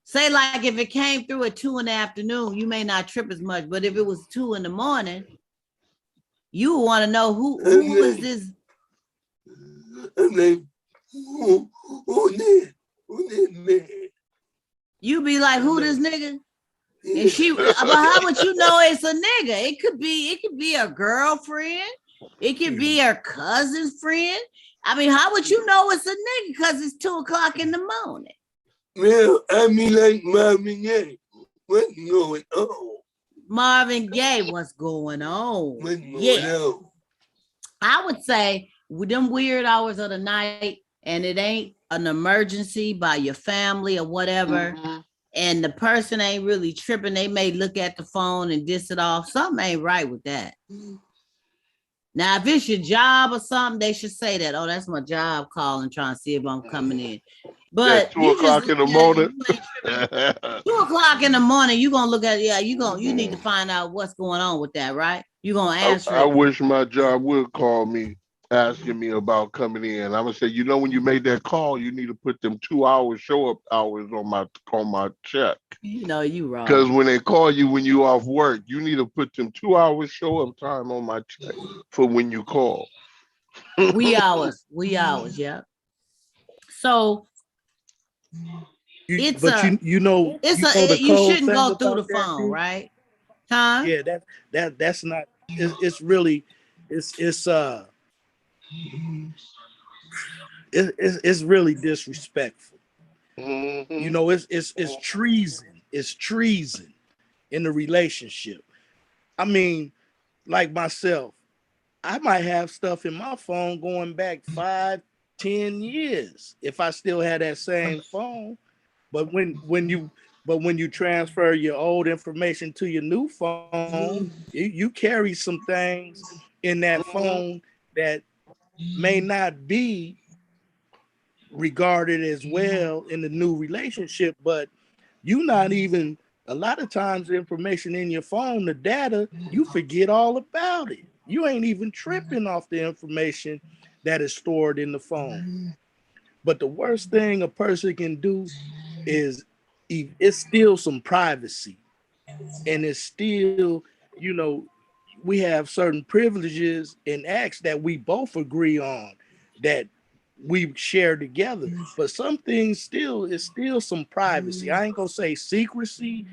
Say, like, if it came through at 2 p.m, you may not trip as much, but if it was 2 a.m, you want to know who is this? I'm like, who that man? You be like, who this nigga? And but how would you know it's a nigga? It could be a girlfriend. It could be her cousin's friend. I mean, how would you know it's a nigga? Because it's 2 a.m. Well, I mean, like Marvin Gaye, what's going on? Marvin Gaye, what's going on? What's going on? I would say with them weird hours of the night, and it ain't an emergency by your family or whatever, and the person ain't really tripping, they may look at the phone and diss it off. Something ain't right with that. Now, if it's your job or something, they should say that. Oh, that's my job calling, trying to see if I'm coming in. But 2 o'clock in the morning. 2 o'clock in the morning, you're gonna look at you need to find out what's going on with that, right? You're gonna answer I wish my job would call me asking me about coming in. I'm gonna say, when you made that call, you need to put them 2 hours show up hours on my check. You wrong. Because when they call you when you off work, you need to put them 2 hours show up time on my check for when you call. We hours, yeah. So you shouldn't go through the phone, right? Huh? Yeah, that's not. It's really it's really disrespectful. It's treason. It's treason in the relationship. I mean, like myself, I might have stuff in my phone going back 5-10 years if I still had that same phone. But when you transfer your old information to your new phone, you carry some things in that phone that may not be regarded as well in the new relationship, but you not even, a lot of times the information in your phone, the data, you forget all about it. You ain't even tripping off the information that is stored in the phone. But the worst thing a person can do is it's still some privacy. And it's still, we have certain privileges and acts that we both agree on that we share together. But some things it's still some privacy. I ain't gonna say secrecy,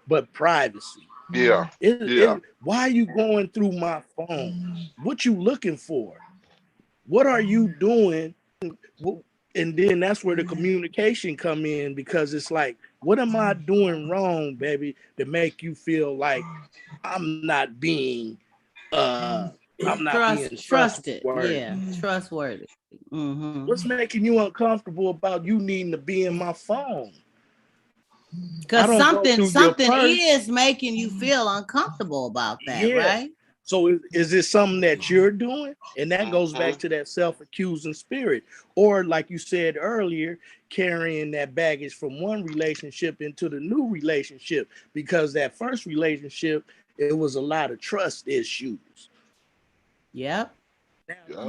but privacy. Yeah. Why are you going through my phone? What you looking for? What are you doing? And then that's where the communication come in, because it's like, what am I doing wrong, baby, to make you feel like I'm not being trusted. Yeah, trustworthy. What's making you uncomfortable about you needing to be in my phone? Because something is making you feel uncomfortable about that, right? So is it something that you're doing? And that goes back to that self-accusing spirit. Or like you said earlier, carrying that baggage from one relationship into the new relationship, because that first relationship, it was a lot of trust issues. Yep.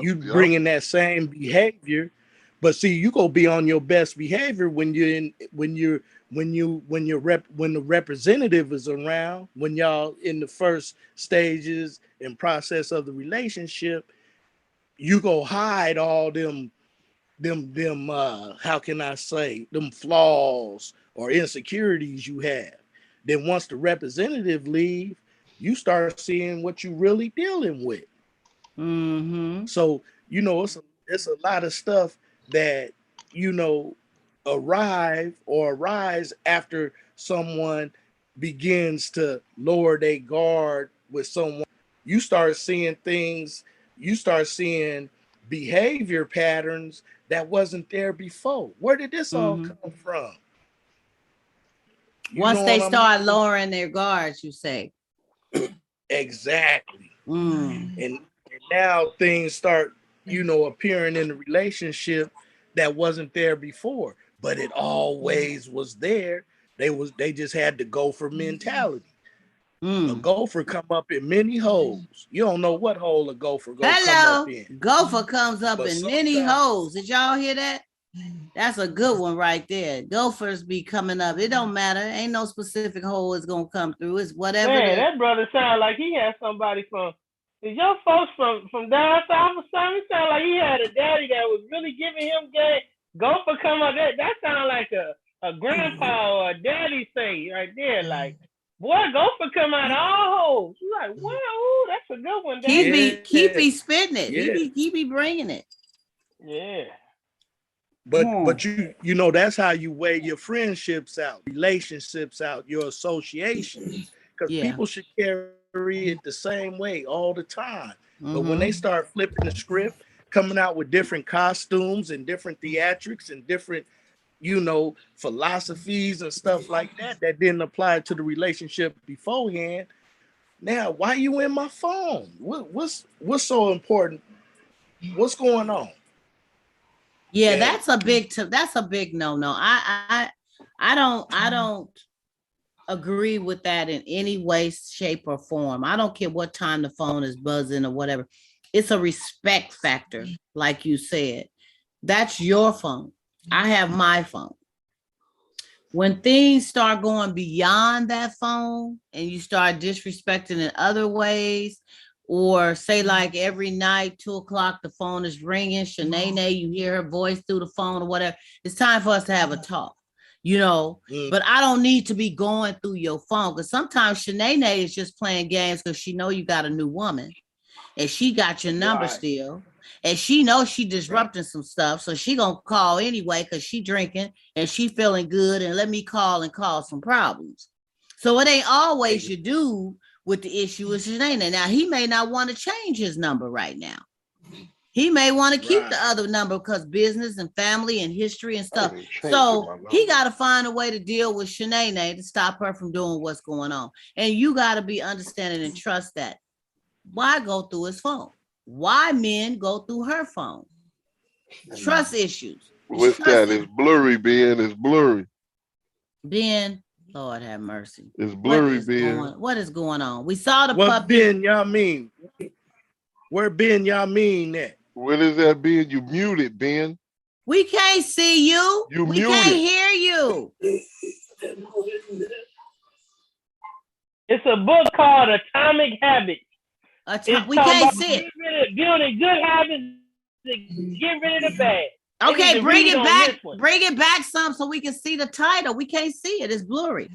You bringing that same behavior, But see, you go be on your best behavior when the representative is around, when y'all in the first stages and process of the relationship, you go hide all them how can I say, them flaws or insecurities you have. Then once the representative leave, you start seeing what you really dealing with. Mm-hmm. So, it's a lot of stuff that, arise after someone begins to lower their guard with someone. You start seeing things, you start seeing behavior patterns that wasn't there before. Where did this all come from? Once they start lowering their guards, you say. Exactly. And now things start, appearing in the relationship that wasn't there before, but it always was there. They just had the gopher mentality. A gopher come up in many holes. You don't know what hole a gopher come up in. Gopher comes up in many holes. Did y'all hear that? That's a good one right there. Gophers be coming up. It don't matter. Ain't no specific hole is gonna come through. It's whatever. Man, that brother sound like he had somebody from. Is your folks from down south or something? He sound like he had a daddy that was really giving him game. Gopher come up. That sound like a grandpa or a daddy thing right there. Like, boy, Gopher come out all holes. You like, wow, ooh, that's a good one. He be spitting it. Yeah. He be bringing it. Yeah. But you know that's how you weigh your friendships out, relationships out, your associations, because people should carry it the same way all the time. But when they start flipping the script, coming out with different costumes and different theatrics and different, philosophies and stuff like that didn't apply to the relationship beforehand. Now, why you in my phone? What's so important? What's going on? Yeah, that's a big no. I don't agree with that in any way, shape, or form. I don't care what time the phone is buzzing or whatever. It's a respect factor, like you said. That's your phone. I have my phone. When things start going beyond that phone and you start disrespecting in other ways, or say like every night, 2:00, the phone is ringing, Shanae, you hear her voice through the phone or whatever. It's time for us to have a talk, but I don't need to be going through your phone, because sometimes Shanae is just playing games because she know you got a new woman and she got your number still. And she knows she disrupting some stuff. So she gonna call anyway because she drinking and she feeling good, and let me call and cause some problems. So it ain't always your dude with the issue is Shanae. Now, he may not want to change his number right now. He may want to keep the other number because business and family and history and stuff. So he got to find a way to deal with Shanae to stop her from doing what's going on. And you got to be understanding and trust that. Why go through his phone? Why men go through her phone? Trust issues. What's that? It's blurry, Ben. It's blurry. Ben, Lord have mercy. It's blurry, Ben. What is going on? We saw the what puppy. Ben y'all mean? Where Ben y'all mean that? What is that, Ben? You muted, Ben. We can't see you. You we muted. Can't hear you. It's a book called Atomic Habits. We can't see it. Building good habits to get rid of the bad. Okay, bring it back. Bring it back some so we can see the title. We can't see it. It's blurry.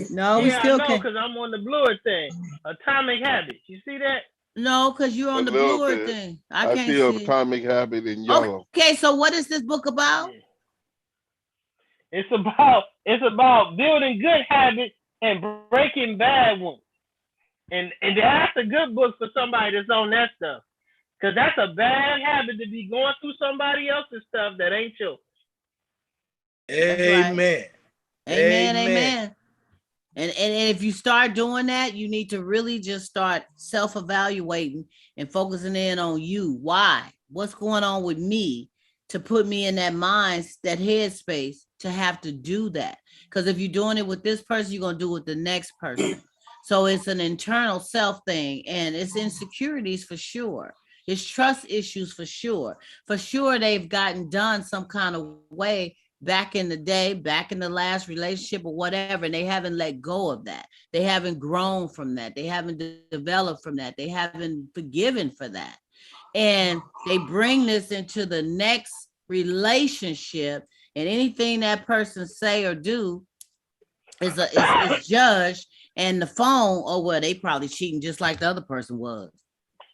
No, we still can't. Because I'm on the blur thing. Atomic Habits. You see that? No, because you're on the blur thing. I can't see Atomic Habit in yellow. Okay, so what is this book about? It's about building good habits and breaking bad ones. And that's a good book for somebody that's on that stuff. Because that's a bad habit to be going through somebody else's stuff that ain't yours. Amen. Right. Amen. And if you start doing that, you need to really just start self-evaluating and focusing in on you. Why? What's going on with me to put me in that that headspace to have to do that? Because if you're doing it with this person, you're going to do it with the next person. So it's an internal self thing, and it's insecurities for sure. It's trust issues for sure. For sure, they've gotten done some kind of way back in the day, back in the last relationship or whatever, and they haven't let go of that. They haven't grown from that. They haven't developed from that. They haven't forgiven for that. And they bring this into the next relationship, and anything that person say or do is judged. And the phone, oh well, they probably cheating just like the other person was.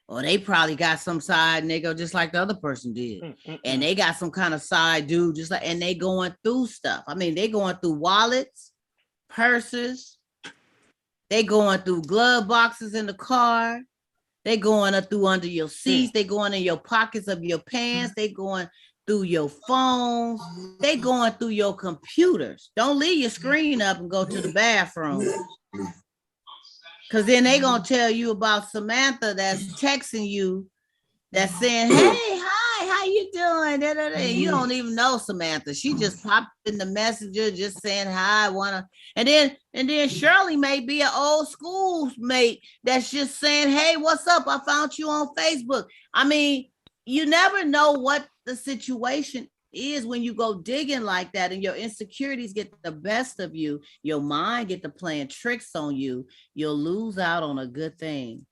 Or they probably got some side nigga just like the other person did. And they got some kind of side dude just like, and they going through stuff. I mean, they going through wallets, purses. They going through glove boxes in the car. They going through under your seats. They going in your pockets of your pants. They going through your phones. They going through your computers. Don't leave your screen up and go to the bathroom. Because then they going to tell you about Samantha that's texting you, that's saying, hey, hi, how you doing? Da, da, da. You don't even know Samantha. She just popped in the messenger just saying, hi, I want to. And then Shirley may be an old school mate that's just saying, hey, what's up? I found you on Facebook. I mean, you never know what the situation is when you go digging like that, and your insecurities get the best of you, your mind get to playing tricks on you, you'll lose out on a good thing.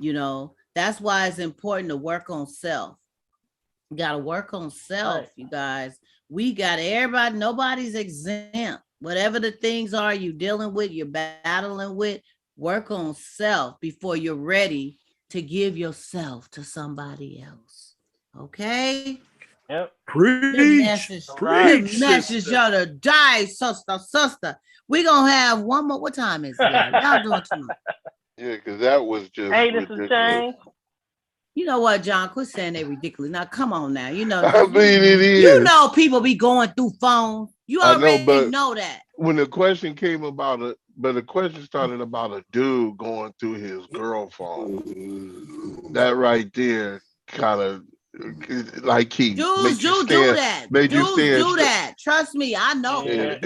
You know, that's why it's important to work on self. You got to work on self, right. You guys. We got everybody, nobody's exempt. Whatever the things are you dealing with, you're battling with, work on self before you're ready to give yourself to somebody else. Okay? Yep. Preach. Message y'all to die, sister. We gonna have one more. What time is it? Y'all doing too much. Yeah, because that was just ridiculous. Change. You know what, John? Quit saying they ridiculous. Now, come on now. You know, I mean, it is. You know, people be going through phones. You already know that. When the question came about it, but the question started about a dude going through his girl phone. That right there kind of. Like dudes do that. Dudes do that. Trust me, I know. And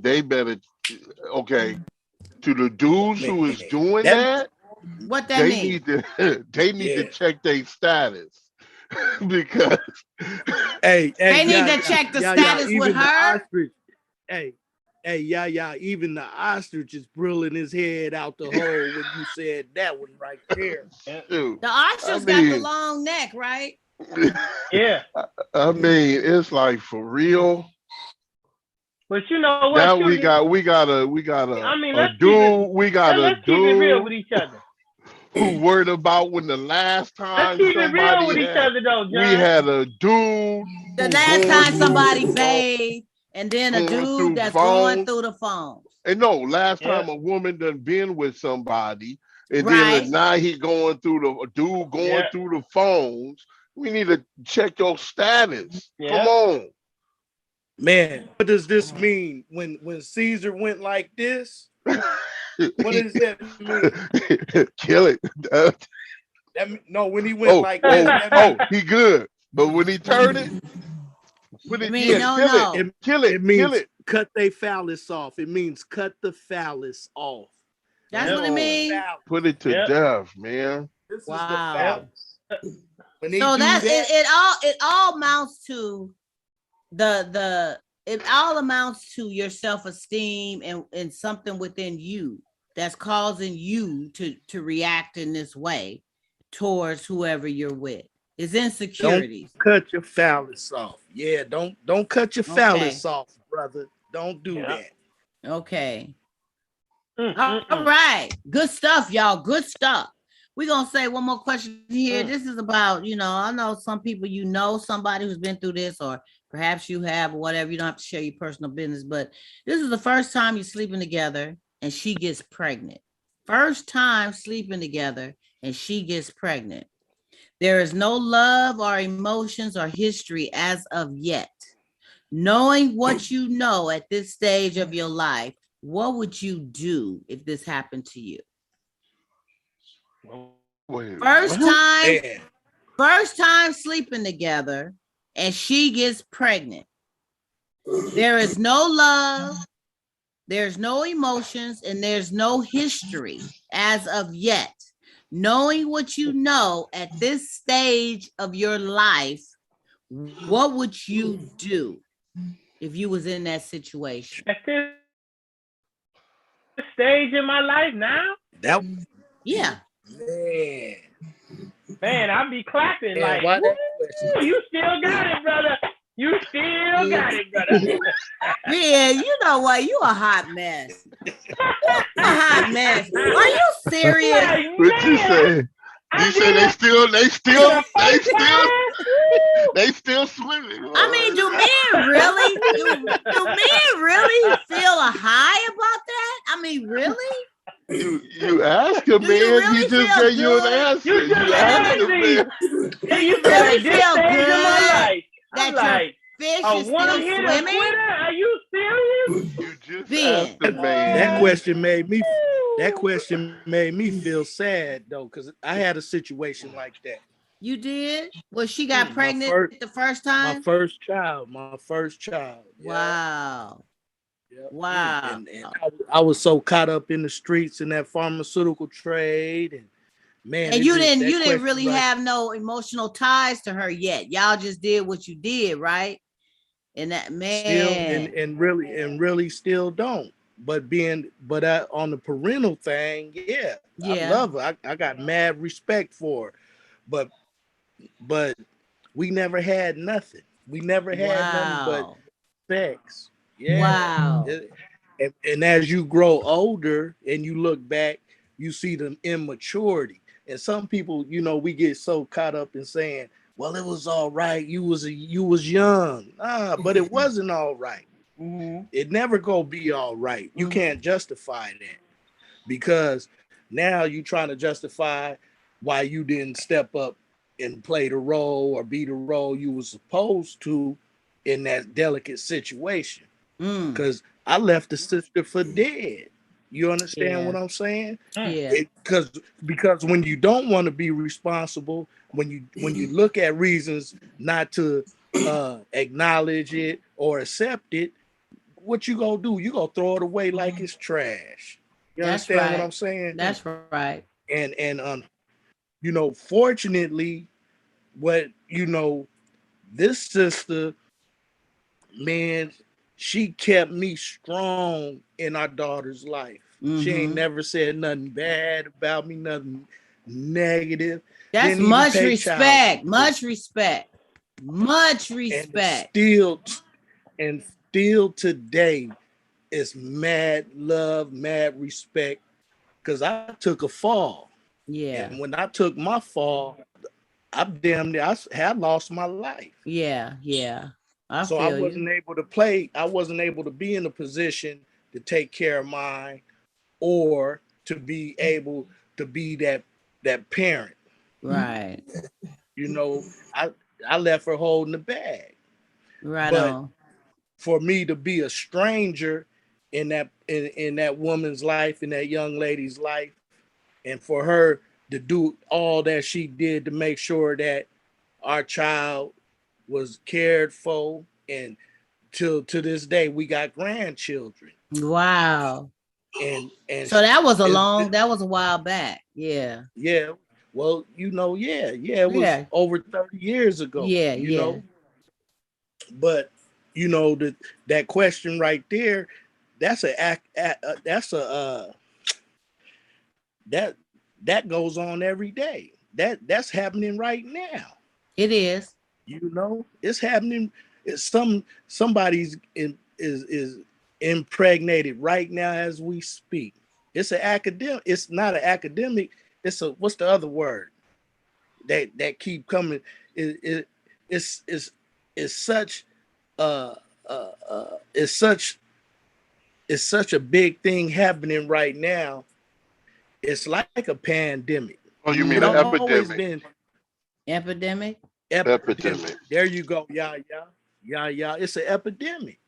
they better. Okay, to the dudes who is doing that, what that mean? They need to check their status because they need to check the status with her. Even the ostrich is drilling his head out the hole when you said that one right there. Dude, the ostrich got the long neck, right? Yeah. I mean, it's like for real. But you know what? Now we got a dude. We got a dude. Keep it real with each other. Who worried about when the last time let's keep it real with each other, though, John. We had a dude. The last time somebody bathed. And then a dude that's going through the phones. And no, last time a woman done been with somebody, and then now he going through through the phones. We need to check your status. Come on. Man, what does this mean? When Caesar went like this? What does that mean? Kill it. When he went like this. He good. But when he turned it, kill it. It means cut their phallus off. It means cut the phallus off. That's what it means. Put it to death, man. This is the phallus. So it all amounts to it all amounts to your self-esteem and something within you that's causing you to react in this way towards whoever you're with. It's insecurities. Don't cut your phallus off. Yeah, don't cut your phallus off, brother. Don't do that. Okay. All right. Good stuff, y'all. Good stuff. We're going to say one more question here. This is about, I know some people, somebody who's been through this, or perhaps you have, or whatever. You don't have to share your personal business, but this is the first time you're sleeping together and she gets pregnant. First time sleeping together and she gets pregnant. There is no love or emotions or history as of yet. Knowing what you know at this stage of your life, what would you do if this happened to you? First time sleeping together and she gets pregnant. There is no love, there's no emotions, and there's no history as of yet. knowing what you know at this stage of your life, what would you do if you was in that situation? At this stage in my life now, Yeah. man, I'd be clapping like, why that woo, you still got it, brother. You still got it, brother. Yeah, you know what? You a hot mess. A hot mess. Are you serious? Like, What you man, say? You say they still swimming. I mean, do men really feel a high about that? I mean, really? You ask a Do you man, really he just feel gave you an good? answer. You just ask a see. man. Do you At really this feel stage in my good life, that I'm your like, fish a is still one-hitter swimming? quitter? Are you serious? You just Ben. asked a man. That question made me feel sad though, because I had a situation like that. You did? Well, she got My pregnant the first My time? first child. Wow. Yep. Wow. And I was so caught up in the streets in that pharmaceutical trade, and man, And you didn't question really have no emotional ties to her yet. Y'all just did what you did, right? And that still man. and really still don't. But on the parental thing, I love her. I got mad respect for her. But we never had nothing. We never had nothing but sex. Yeah. Wow. And as you grow older and you look back, you see the immaturity. And some people, we get so caught up in saying, well, it was all right. You was young. But it wasn't all right. Mm-hmm. It never gonna be all right. You can't justify that, because now you trying to justify why you didn't step up and play the role or be the role you was supposed to in that delicate situation. Because I left the sister for dead. You understand what I'm saying? Yeah. Because when you don't want to be responsible, when you look at reasons not to acknowledge it or accept it, what you gonna do? You gonna throw it away like it's trash. You understand what I'm saying? That's right. And fortunately, what this sister, man, she kept me strong in our daughter's life. She ain't never said nothing bad about me, nothing negative. That's much respect. Much respect. Much respect. And still today, it's mad love, mad respect. Because I took a fall. Yeah. And when I took my fall, I had lost my life. Yeah. I wasn't able to play. I wasn't able to be in a position to take care of mine, or to be able to be that parent. Right. I left her holding the bag. Right. But for me to be a stranger in that woman's life, in that young lady's life, and for her to do all that she did to make sure that our child was cared for, and to this day we got grandchildren. Wow. And so that was a while back. Yeah. Well, it was over 30 years ago. But that question right there, that goes on every day. That's happening right now. It is. It's happening. Somebody's is impregnated right now as we speak. It's an academic. It's not an academic. It's a, what's the other word that keep coming? It's such it's such a big thing happening right now. It's like a pandemic. Oh, you mean an epidemic? Always been epidemic. There you go. Yeah. It's an epidemic.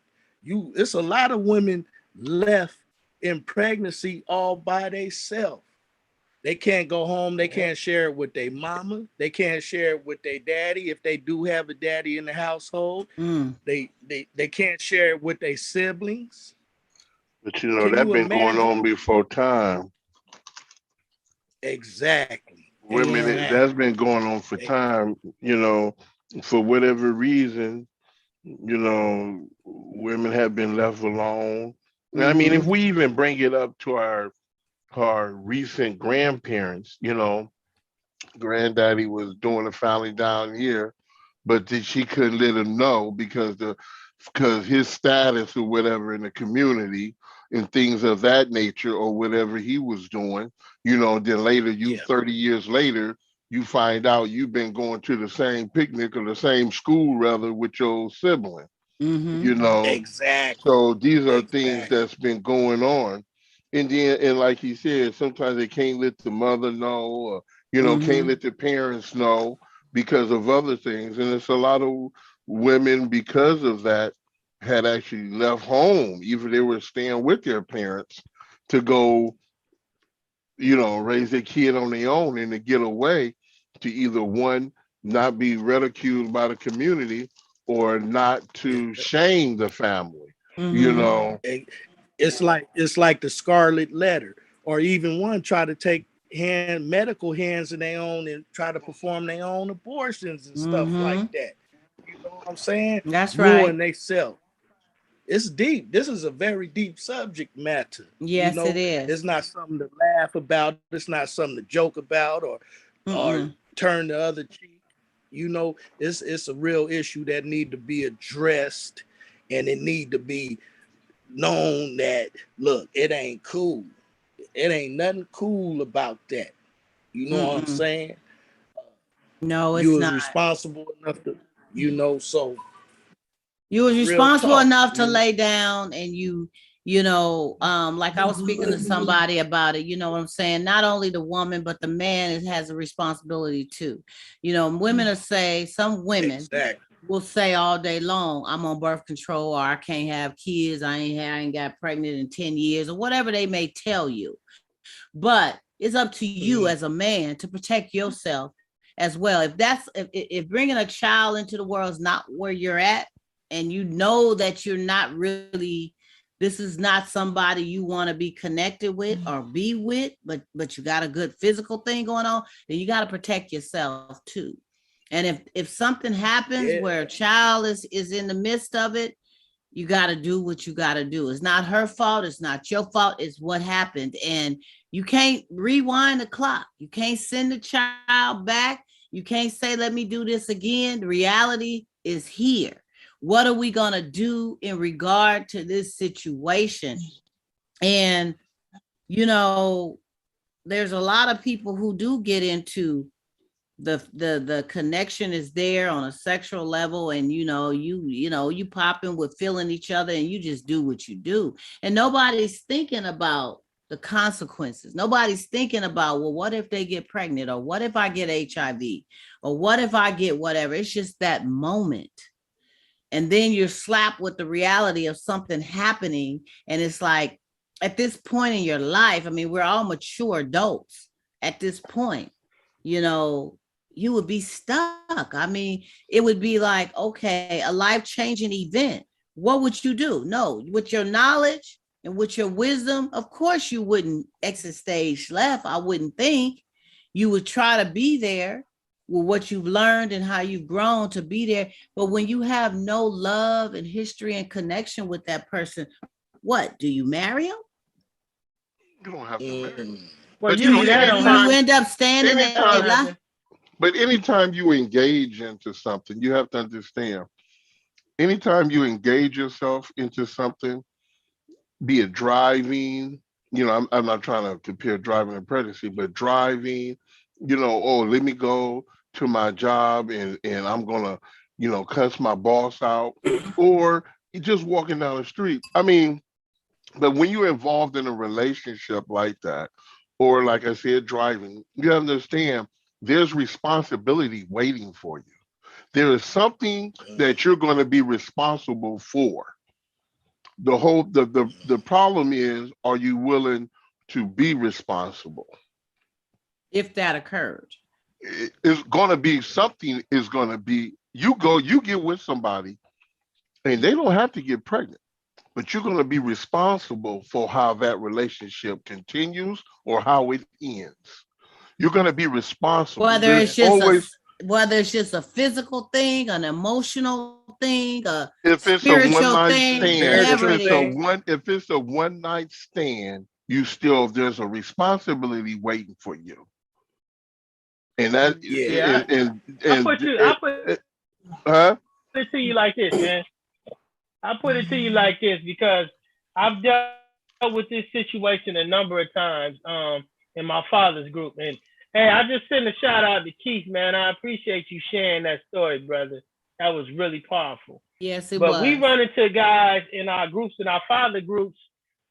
It's a lot of women left in pregnancy all by themselves. They can't go home. They can't share it with their mama. They can't share it with their daddy if they do have a daddy in the household. They can't share it with their siblings. But that's been going on before time. Exactly. Women, that's been going on for time, for whatever reason, women have been left alone. I mean, if we even bring it up to our recent grandparents, granddaddy was doing a family down here, but she couldn't let him know because his status or whatever in the community and things of that nature or whatever he was doing, then later 30 years later, you find out you've been going to the same picnic or the same school rather with your sibling, Exactly. So these are things that's been going on. And like he said, sometimes they can't let the mother know or, can't let the parents know because of other things. And it's a lot of women because of that had actually left home, even they were staying with their parents to go, raise their kid on their own and to get away to either one, not be ridiculed by the community or not to shame the family, It's like the Scarlet Letter, or even one try to take medical hands in their own and try to perform their own abortions and stuff like that. You know what I'm saying? That's Ruin right. themselves. It's deep. This is a very deep subject matter. Yes, it It's is. not something to laugh about. It's not something to joke about or turn the other cheek. It's a real issue that need to be addressed, and it need to be known that look, it ain't cool. It ain't nothing cool about that. You know what I'm saying? No, You it's was not. responsible enough to, so You was real responsible talk. enough to lay down and like I was speaking to somebody about it, you know what I'm saying? Not only the woman, but the man has a responsibility too. Women will say, some women will say all day long, I'm on birth control or I can't have kids. I ain't got pregnant in 10 years or whatever they may tell you. But it's up to you as a man to protect yourself as well. If bringing a child into the world is not where you're at, and you know that you're not really, this is not somebody you want to be connected with or be with, but you got a good physical thing going on, then you got to protect yourself too. And if something happens where a child is in the midst of it, you got to do what you got to do. It's not her fault. It's not your fault. It's what happened. And you can't rewind the clock. You can't send the child back. You can't say, let me do this again. The reality is here. What are we going to do in regard to this situation? And, there's a lot of people who do get into the connection is there on a sexual level, and you popping with feeling each other, and you just do what you do, and nobody's thinking about the consequences. Nobody's thinking about, well, what if they get pregnant, or what if I get HIV, or what if I get whatever. It's just that moment, and then you're slapped with the reality of something happening, and it's like, at this point in your life, I mean, we're all mature adults at this point, you would be stuck. I mean, it would be like, okay, a life-changing event. What would you do? No, with your knowledge and with your wisdom, of course you wouldn't exit stage left. I wouldn't think. You would try to be there with what you've learned and how you've grown to be there. But when you have no love and history and connection with that person, what, do you marry him? You don't have to marry. Well, But you end up standing there. But anytime you engage into something, you have to understand. Anytime you engage yourself into something, be it driving, I'm not trying to compare driving and pregnancy, but driving, oh, let me go to my job and I'm gonna, cuss my boss out, or just walking down the street. I mean, but when you're involved in a relationship like that, or like I said, driving, you understand there's responsibility waiting for you. There is something that you're going to be responsible for. The problem is, are you willing to be responsible? If that occurred, It's going to be something. Is going to be you get with somebody, and they don't have to get pregnant, but you're going to be responsible for how that relationship continues or how it ends. You're going to be responsible. Whether There's it's just always, whether it's just a physical thing, an emotional thing, a if it's a spiritual one-night thing, stand, whatever it is. if it's a one-night stand, there's a responsibility waiting for you. And that, Yeah. I put it to you like this, man. I put it to you like this because I've dealt with this situation a number of times in my father's group. And hey, I just send a shout out to Keith, man. I appreciate you sharing that story, brother. That was really powerful. Yes, it but was. we run into guys in our groups, in our father groups,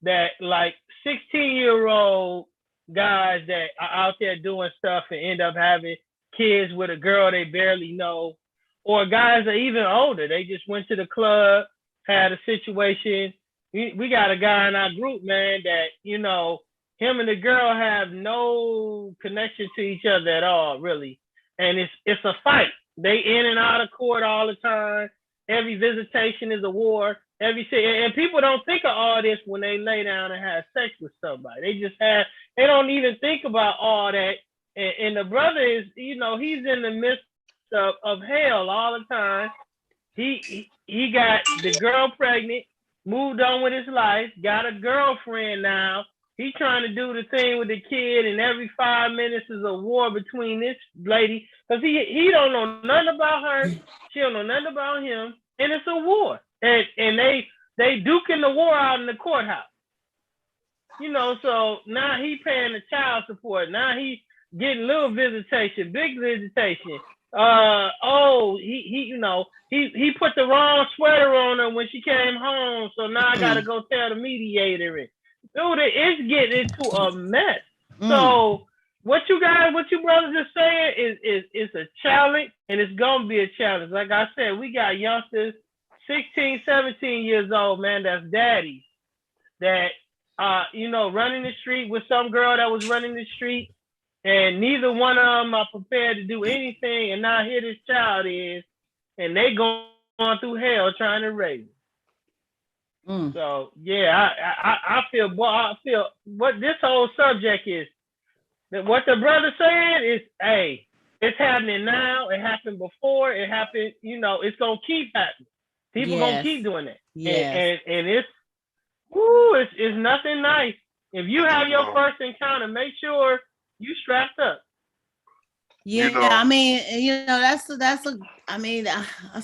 that like 16-year-old guys that are out there doing stuff and end up having kids with a girl they barely know, or guys that are even older. They just went to the club, had a situation. We got a guy in our group, man, that, you know, him and the girl have no connection to each other at all, really. And it's a fight. They in and out of court all the time. Every visitation is a war. And people don't think of all this when they lay down and have sex with somebody. They don't even think about all that. And the brother is, you know, he's in the midst of hell all the time. He got the girl pregnant, moved on with his life, got a girlfriend now. He's trying to do the thing with the kid, and every 5 minutes is a war between this lady, because he don't know nothing about her, she don't know nothing about him, and it's a war. And they duking the war out in the courthouse. You know, so now he paying the child support. Now he getting little visitation, big visitation. He put the wrong sweater on her when she came home, so now I gotta go tell the mediator. And dude, it's getting into a mess. So what you brothers are saying is a challenge, and it's gonna be a challenge. Like I said, we got youngsters, 16, 17 years old, man, that's daddies that running the street with some girl that was running the street, and neither one of them are prepared to do anything, and now here this child is, and they going through hell trying to raise it. So yeah, I feel what this whole subject is, that what the brother saying is, hey, it's happening now, it happened before, it happened, it's gonna keep happening. People gonna keep doing it. Yes. And it's nothing nice. If you have your first encounter, make sure you strapped up. Yeah, I mean, that's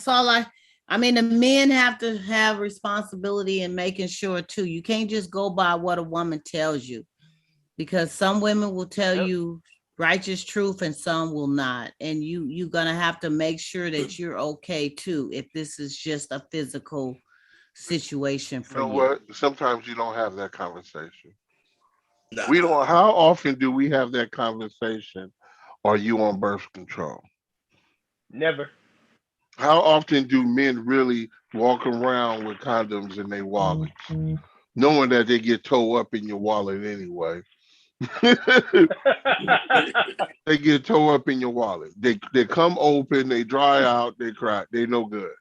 all the men have to have responsibility in making sure too. You can't just go by what a woman tells you, because some women will tell you righteous truth and some will not. And you're gonna have to make sure that you're okay too, if this is just a physical situation for you. You know what? Sometimes you don't have that conversation. No. We don't. How often do we have that conversation? Are you on birth control? Never. How often do men really walk around with condoms in their wallets, knowing that they get towed up in your wallet anyway? They get towed up in your wallet. They come open, they dry out, they crack, they no good.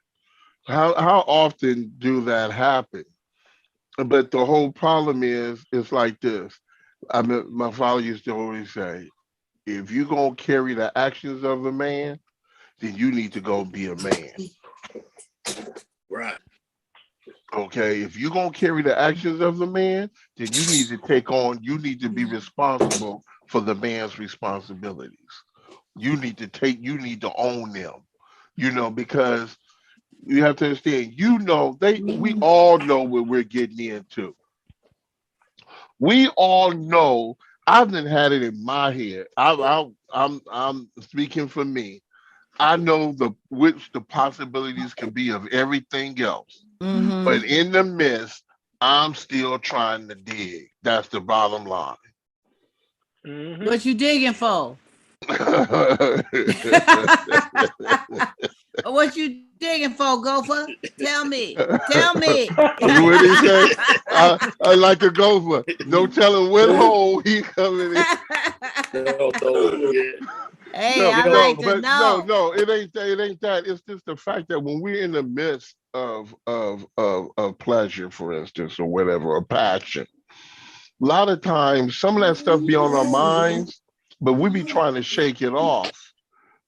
How often do that happen? But the whole problem is, it's like this. I mean, my father used to always say, if you're going to carry the actions of a man, then you need to go be a man. Right. Okay, if you're going to carry the actions of the man, then you need to be responsible for the man's responsibilities. You need to own them, because you have to understand, we all know what we're getting into. We all know. I've been had it in my head. I'm speaking for me. I know which the possibilities can be of everything else. But in the midst, I'm still trying to dig. That's the bottom line. What you digging for? What you digging for, Gopher? Tell me. What did he say? I like a gopher. No telling what hole he coming in. Hey, I like to know. No, it ain't that. It's just the fact that when we're in the midst of pleasure, for instance, or whatever, or passion, a lot of times some of that stuff be on our minds, but we be trying to shake it off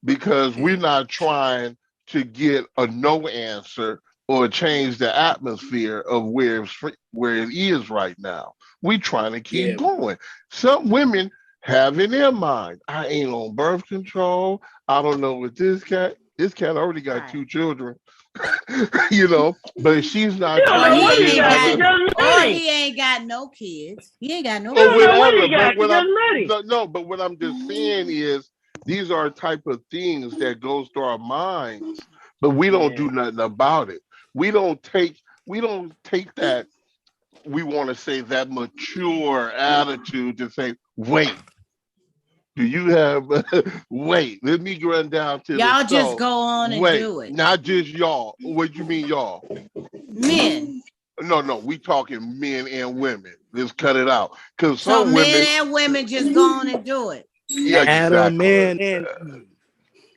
because we're not trying to get a no answer or change the atmosphere of where it is right now. We trying to keep going. Some women have in their mind, I ain't on birth control. I don't know what this cat already got 2 children, but she's not trying to he get ain't other. or he ain't got no kids. He ain't got no Or kids. whatever. But what I'm just saying is these are type of things that goes through our minds, but we don't do nothing about it. We don't take that, we want to say, that mature attitude to say, wait, do you have wait, let me run down to y'all the just store. go on and do it. Not just y'all. What you mean y'all? Men. No, we talking men and women. Let's cut it out. Because So some men women and women just go on and do it. Yeah, Adam exactly. and Eve.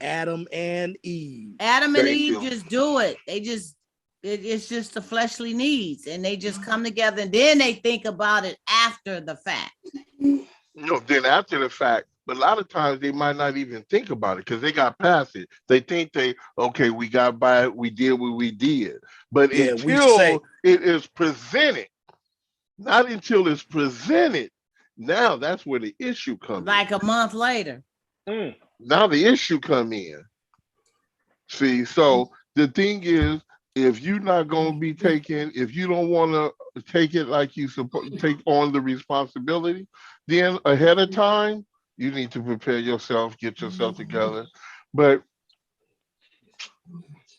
Adam and Eve. Adam and Thank Eve you. just do it. They just it's just the fleshly needs, and they just come together, and then they think about it after the fact. Then after the fact, but a lot of times they might not even think about it because they got past it. They think we got by it, we did what we did. But until it is presented, not until it's presented, now that's where the issue comes like in. A month later. Now the issue come in. See, so the thing is, if you're not going to be taking, if you don't want to take it like you supposed take on the responsibility, then ahead of time, you need to prepare yourself, get yourself together. But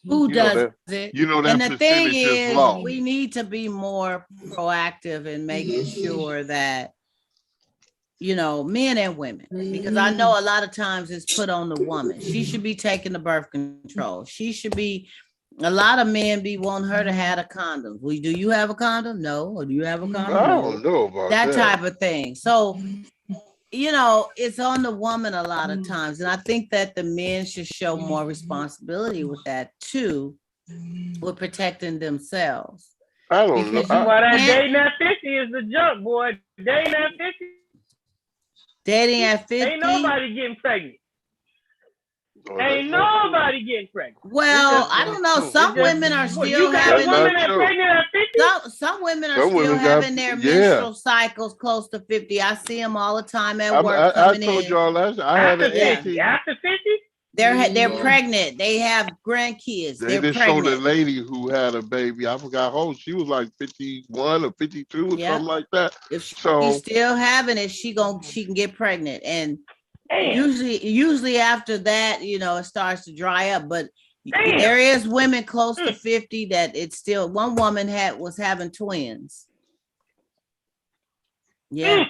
who does it? And the thing is, low. We need to be more proactive in making sure that, men and women, because I know a lot of times it's put on the woman. She should be taking the birth control. She should be. A lot of men be wanting her to have a condom. Do you have a condom? No. Or do you have a condom? I don't know about that type of thing. So, it's on the woman a lot of times. And I think that the men should show more responsibility with that too, with protecting themselves. I don't know. Well, that dating at 50 is the jump, boy. Dating at 50. Dating at 50. Ain't nobody getting pregnant. Ain't nobody getting pregnant. Well, I don't know. Some women are still having. Some women are still having their menstrual cycles close to 50. I see them all the time at work coming in. I told y'all last. I had an 18. After 50. They're pregnant. They have grandkids. They just showed a lady who had a baby. I forgot how old she was, like 51 or 52 or something like that. If she's still having it, she can get pregnant. And usually after that, it starts to dry up. But there is women close to 50 that it's still. One woman was having twins. Yeah.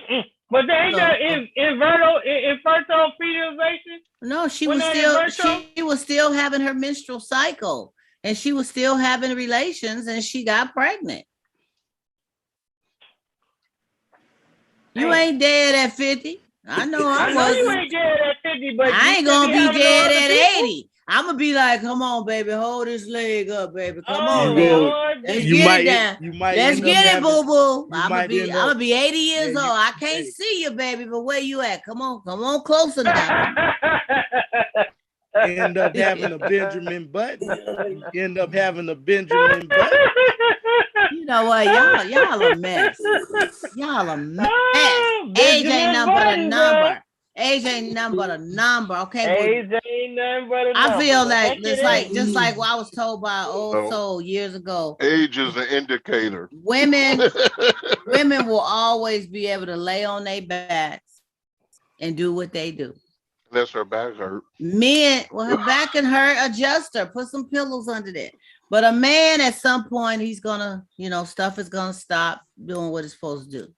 But they ain't got infertile fertilization. No, she was still having her menstrual cycle, and she was still having relations, and she got pregnant. You ain't dead at 50. I know I wasn't. You ain't dead at 50, but I ain't gonna be dead at 80. I'm gonna be like, come on, baby, hold this leg up, baby. Come on, baby. Let's get it down. Let's get it, boo boo. I'm gonna be 80 years old. I can't see you, baby, but where you at? Come on closer now. End up having a Benjamin Button. End up having a Benjamin Button. You know what, y'all a mess. Y'all a mess. Age ain't nothing but a number. Age ain't nothing but a number. Okay. Age ain't nothing but a number. I feel like it's just like what I was told by an old soul years ago. Age is an indicator. Women will always be able to lay on their backs and do what they do. Unless her back hurt. Men, her back can hurt, adjust her, put some pillows under there. But a man, at some point, he's gonna, stuff is gonna stop doing what it's supposed to do.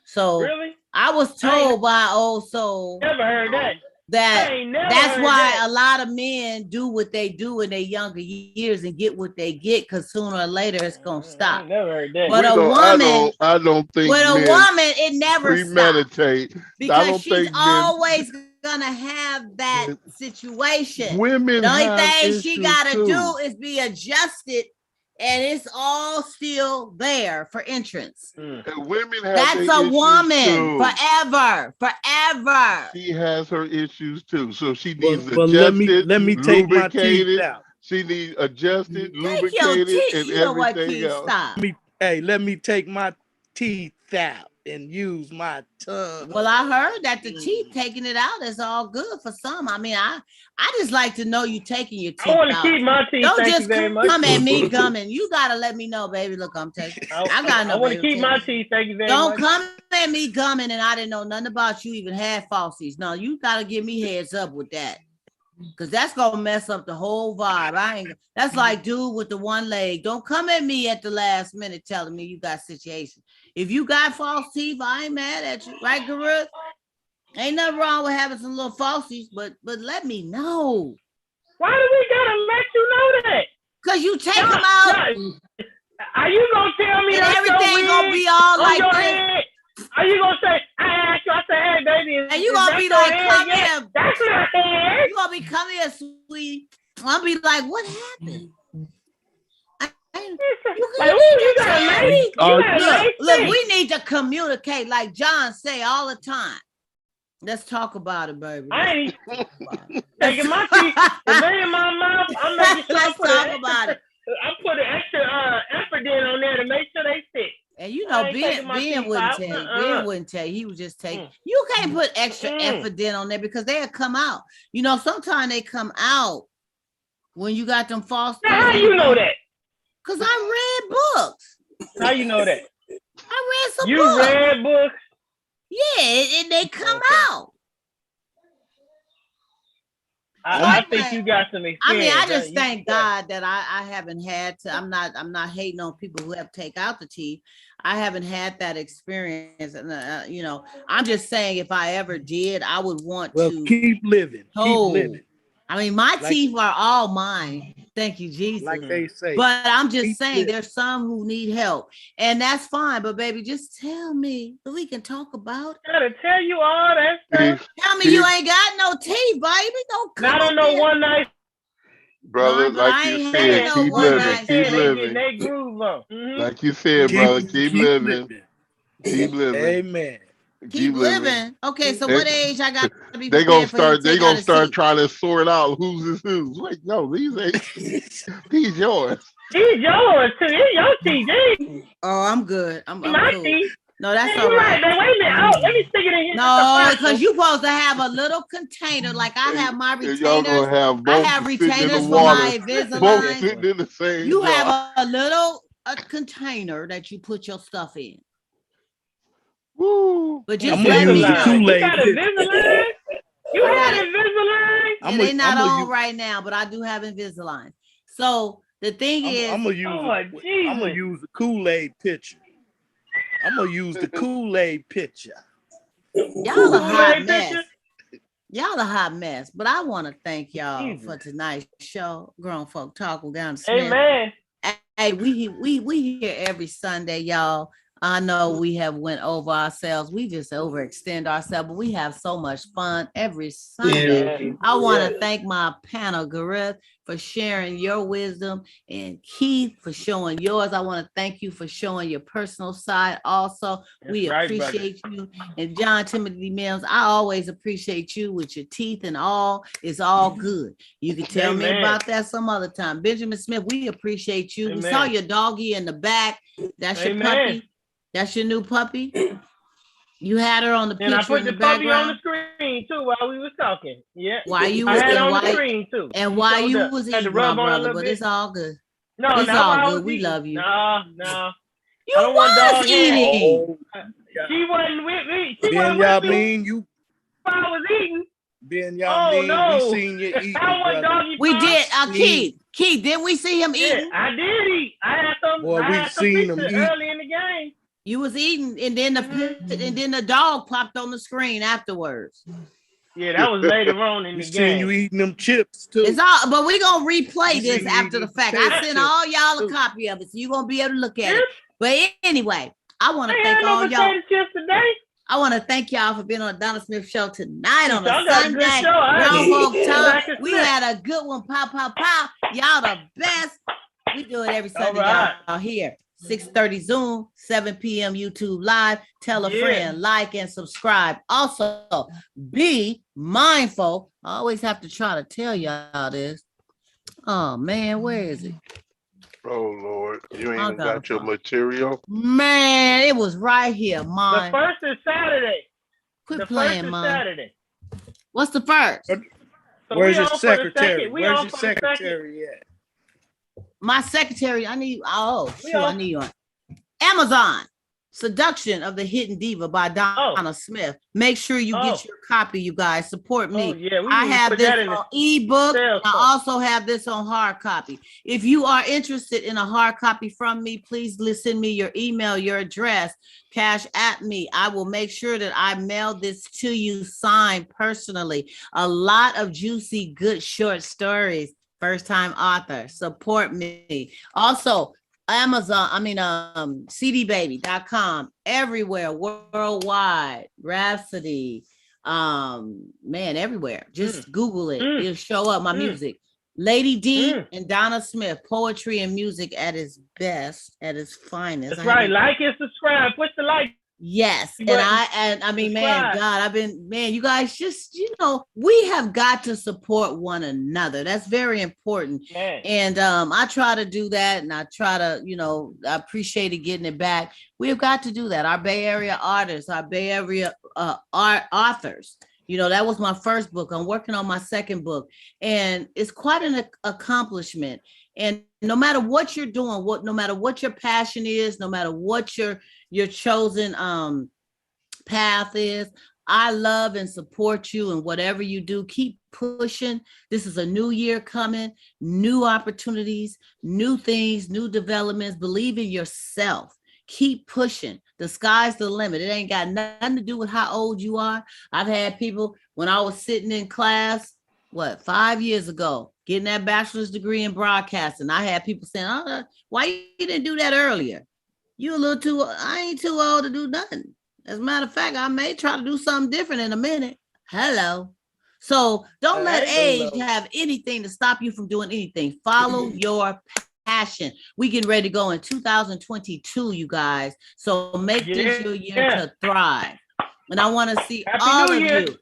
So really? I was told by an old soul. Never heard that. That's why a lot of men do what they do in their younger years and get what they get, because sooner or later it's gonna stop. Never heard that. But a woman, I don't think. With a woman, it never premeditate. Stops because she's always gonna have that situation. Women. The only thing she gotta do is be adjusted and it's all still there for entrance. And women have That's their a issues woman too. forever. She has her issues too. So she But, needs but adjusted, let me take my teeth lubricated. out. She needs adjusted, Take your lubricated, teeth. and You know what, everything Keith? else. Stop. Let me take my teeth out and use my tongue. Well, I heard that the teeth taking it out is all good for some. I mean, I just like to know you taking your teeth I want to out. keep my teeth. Don't Thank just you very much. come at me gumming. You gotta let me know, baby. Look, I'm taking. I gotta know. I want to baby. keep my teeth. Thank you very Don't much. come at me gumming and I didn't know nothing about you even had falsies. No, you gotta give me heads up with that. Cause that's gonna mess up the whole vibe. That's like dude with the one leg. Don't come at me at the last minute telling me you got situation. If you got false teeth, I ain't mad at you, right, Garut? Ain't nothing wrong with having some little falsies, but let me know. Why do we gotta let you know that? Cause you take them out. Are you gonna tell me and that's everything gonna be all like this? Head? Are you gonna say, I asked you, I said, hey baby, and you gonna be like, come here. That's not head. You gonna be, come here, sweetie. I'll be like, what happened? Look, we need to communicate like John say all the time. Let's talk about it, baby. I ain't taking my teeth. If they in my mouth, I'm making sure Let's talk about it. I put an extra effort in on there to make sure they fit. And you know, Ben wouldn't tell you. Ben wouldn't tell you. He would just take. You can't put extra effort in on there because they'll come out. You know, sometimes they come out when you got them false. Now, how you know that? Because I read books. How you know that? I read some books. You read books? Yeah, and they come out. I think you got some experience. I mean, I just thank God that I haven't had to. I'm not hating on people who have take out the teeth. I haven't had that experience, and you know, I'm just saying if I ever did, I would want to keep living. Keep living. I mean, my teeth are all mine. Thank you, Jesus. Like they say. But I'm just saying there's some who need help. And that's fine. But baby, just tell me so we can talk about it. I gotta tell you all that stuff. Tell me you ain't got no teeth, baby. Don't come. Not on no one night. Brother, like you said, keep living. Keep living. They groove on. Like you said, brother, keep living. Keep living. Amen. Keep living. Okay, so what age I got to be? They gonna start trying to sort out who's who's. Wait, no, these ain't. These yours. These yours too. It's your teeth. Oh, I'm good. I'm my cool. teeth. No, that's all right. Man, wait a minute. Oh, let me stick it in here. No, because you're supposed to have a little container. Like I have my retainers. Y'all gonna have both I have retainers for my Invisalign. Both sitting in the same. You have a little container that you put your stuff in. Woo. But just I'm let me know. You got Invisalign? You have Invisalign? And they're not on right now, but I do have Invisalign. So the thing is, I'm gonna use the Kool-Aid picture. I'm gonna use the Kool-Aid picture. Y'all a hot mess. Y'all a hot mess. But I want to thank y'all for tonight's show, Grown Folk Talk with Donna Smith. Amen. Hey, we here every Sunday, y'all. I know we have went over ourselves. We just overextend ourselves, but we have so much fun every Sunday. I want to thank my panel, Gareth, for sharing your wisdom, and Keith for showing yours. I want to thank you for showing your personal side also. We appreciate you. And John Timothy Mills, I always appreciate you with your teeth and all. It's all good. You can tell me about that some other time. Benjamin Smith, we appreciate you. We saw your doggy in the back. That's your puppy. That's your new puppy. You had her on the picture. And I put in the puppy on the screen too while we was talking. Yeah. While you was on the screen too. And while you was eating, my brother, but it's all good. No, it's all good. We love you. No. You was eating. She wasn't with me. Ben Yamin, you. I was eating. Ben Yamin, we seen you eating. We did. Keith, didn't we see him eating? I did eat. I had some. Boy, we seen him early in the game. You was eating, and then the dog popped on the screen afterwards. Yeah, that was later on in the game. Seen you eating them chips too. It's all, but we're gonna replay this after the fact. I sent all y'all a copy of it, so you're gonna be able to look at it. But anyway, I want to thank all y'all. I want to thank y'all for being on the Donna Smith Show tonight on a Sunday. Grown Folk Talk. We had a good one. Pow, pow, pow. Y'all the best. We do it every Sunday, y'all here. 6:30 Zoom, 7 p.m. YouTube Live. Tell a friend, like, and subscribe. Also, be mindful. I always have to try to tell y'all this. Oh, man, where is it? Oh, Lord. You ain't even got your material? Man, it was right here, mine. The first is Saturday. Quit playing, mine. Saturday. What's the first? So where's your secretary? Where's your secretary at? My secretary, I need you on Amazon. Seduction of the Hidden Diva by Donna Smith. Make sure you get your copy, you guys. Support me. I have this on ebook. I also have this on hard copy. If you are interested in a hard copy from me, please send me your email, your address, cash at me. I will make sure that I mail this to you signed personally. A lot of juicy, good short stories. First time author. Support me. Also, Amazon, cdbaby.com, everywhere, worldwide, Rhapsody, everywhere. Just Google it. It'll show up my music. Lady D and Donna Smith, poetry and music at its best, at its finest. That's right. Like and subscribe. Push the like. Yes. And you guys we have got to support one another. That's very important. Man. And I try to do that, and I try to, I appreciate it getting it back. We have got to do that. Our Bay Area artists, our Bay Area authors. That was my first book. I'm working on my second book, and it's quite an accomplishment. And no matter what you're doing, no matter what your passion is, no matter what your chosen path is, I love and support you, and whatever you do, keep pushing. This is a new year coming, new opportunities, new things, new developments. Believe in yourself. Keep pushing. The sky's the limit. It ain't got nothing to do with how old you are. I've had people, when I was sitting in class, 5 years ago, getting that bachelor's degree in broadcasting, I had people saying, why you didn't do that earlier? I ain't too old to do nothing. As a matter of fact, I may try to do something different in a minute. Hello. So don't let age have anything to stop you from doing anything. Follow your passion. We getting ready to go in 2022, you guys. So make this your year to thrive. And I want to see all of you.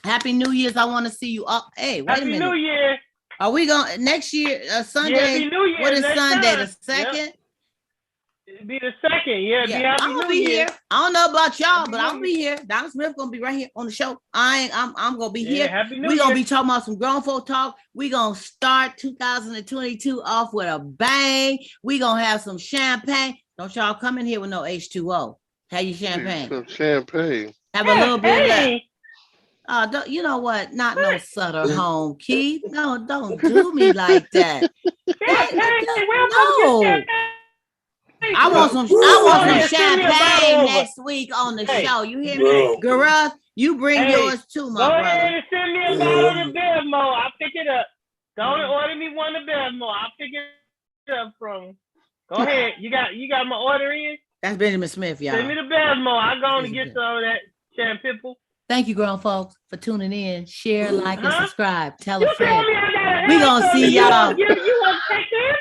Happy New Year's. I want to see you all. Hey, wait a minute. Happy New Year. Are we going next year, Sunday? Happy New Year. What is Sunday, the 2nd? Yep. It'll be the 2nd. Yeah. I'm gonna be here. I don't know about y'all, but I'll be here. Donna Smith gonna be right here on the show. I'm gonna be here. We're gonna be talking about some grown folk talk. We're gonna start 2022 off with a bang. We're gonna have some champagne. Don't y'all come in here with no H2O. Have your champagne. Some champagne. Have a little bit left. You know what? Not no Sutter home, Keith. No, don't do me like that. No. I want some champagne next week on the show. You hear me? Gareth, you bring yours too, my brother. Go ahead and send me a bottle of Bevmo. I'll pick it up. Don't order me one of Bevmo. I'll pick it up from. Go ahead. You got my order in? That's Benjamin Smith, y'all. Send me the Bevmo. I'm going to get some of that champagne. Thank you, grown folks, for tuning in. Share, like, and subscribe. Tell a friend. We're going to see y'all. You want to take care?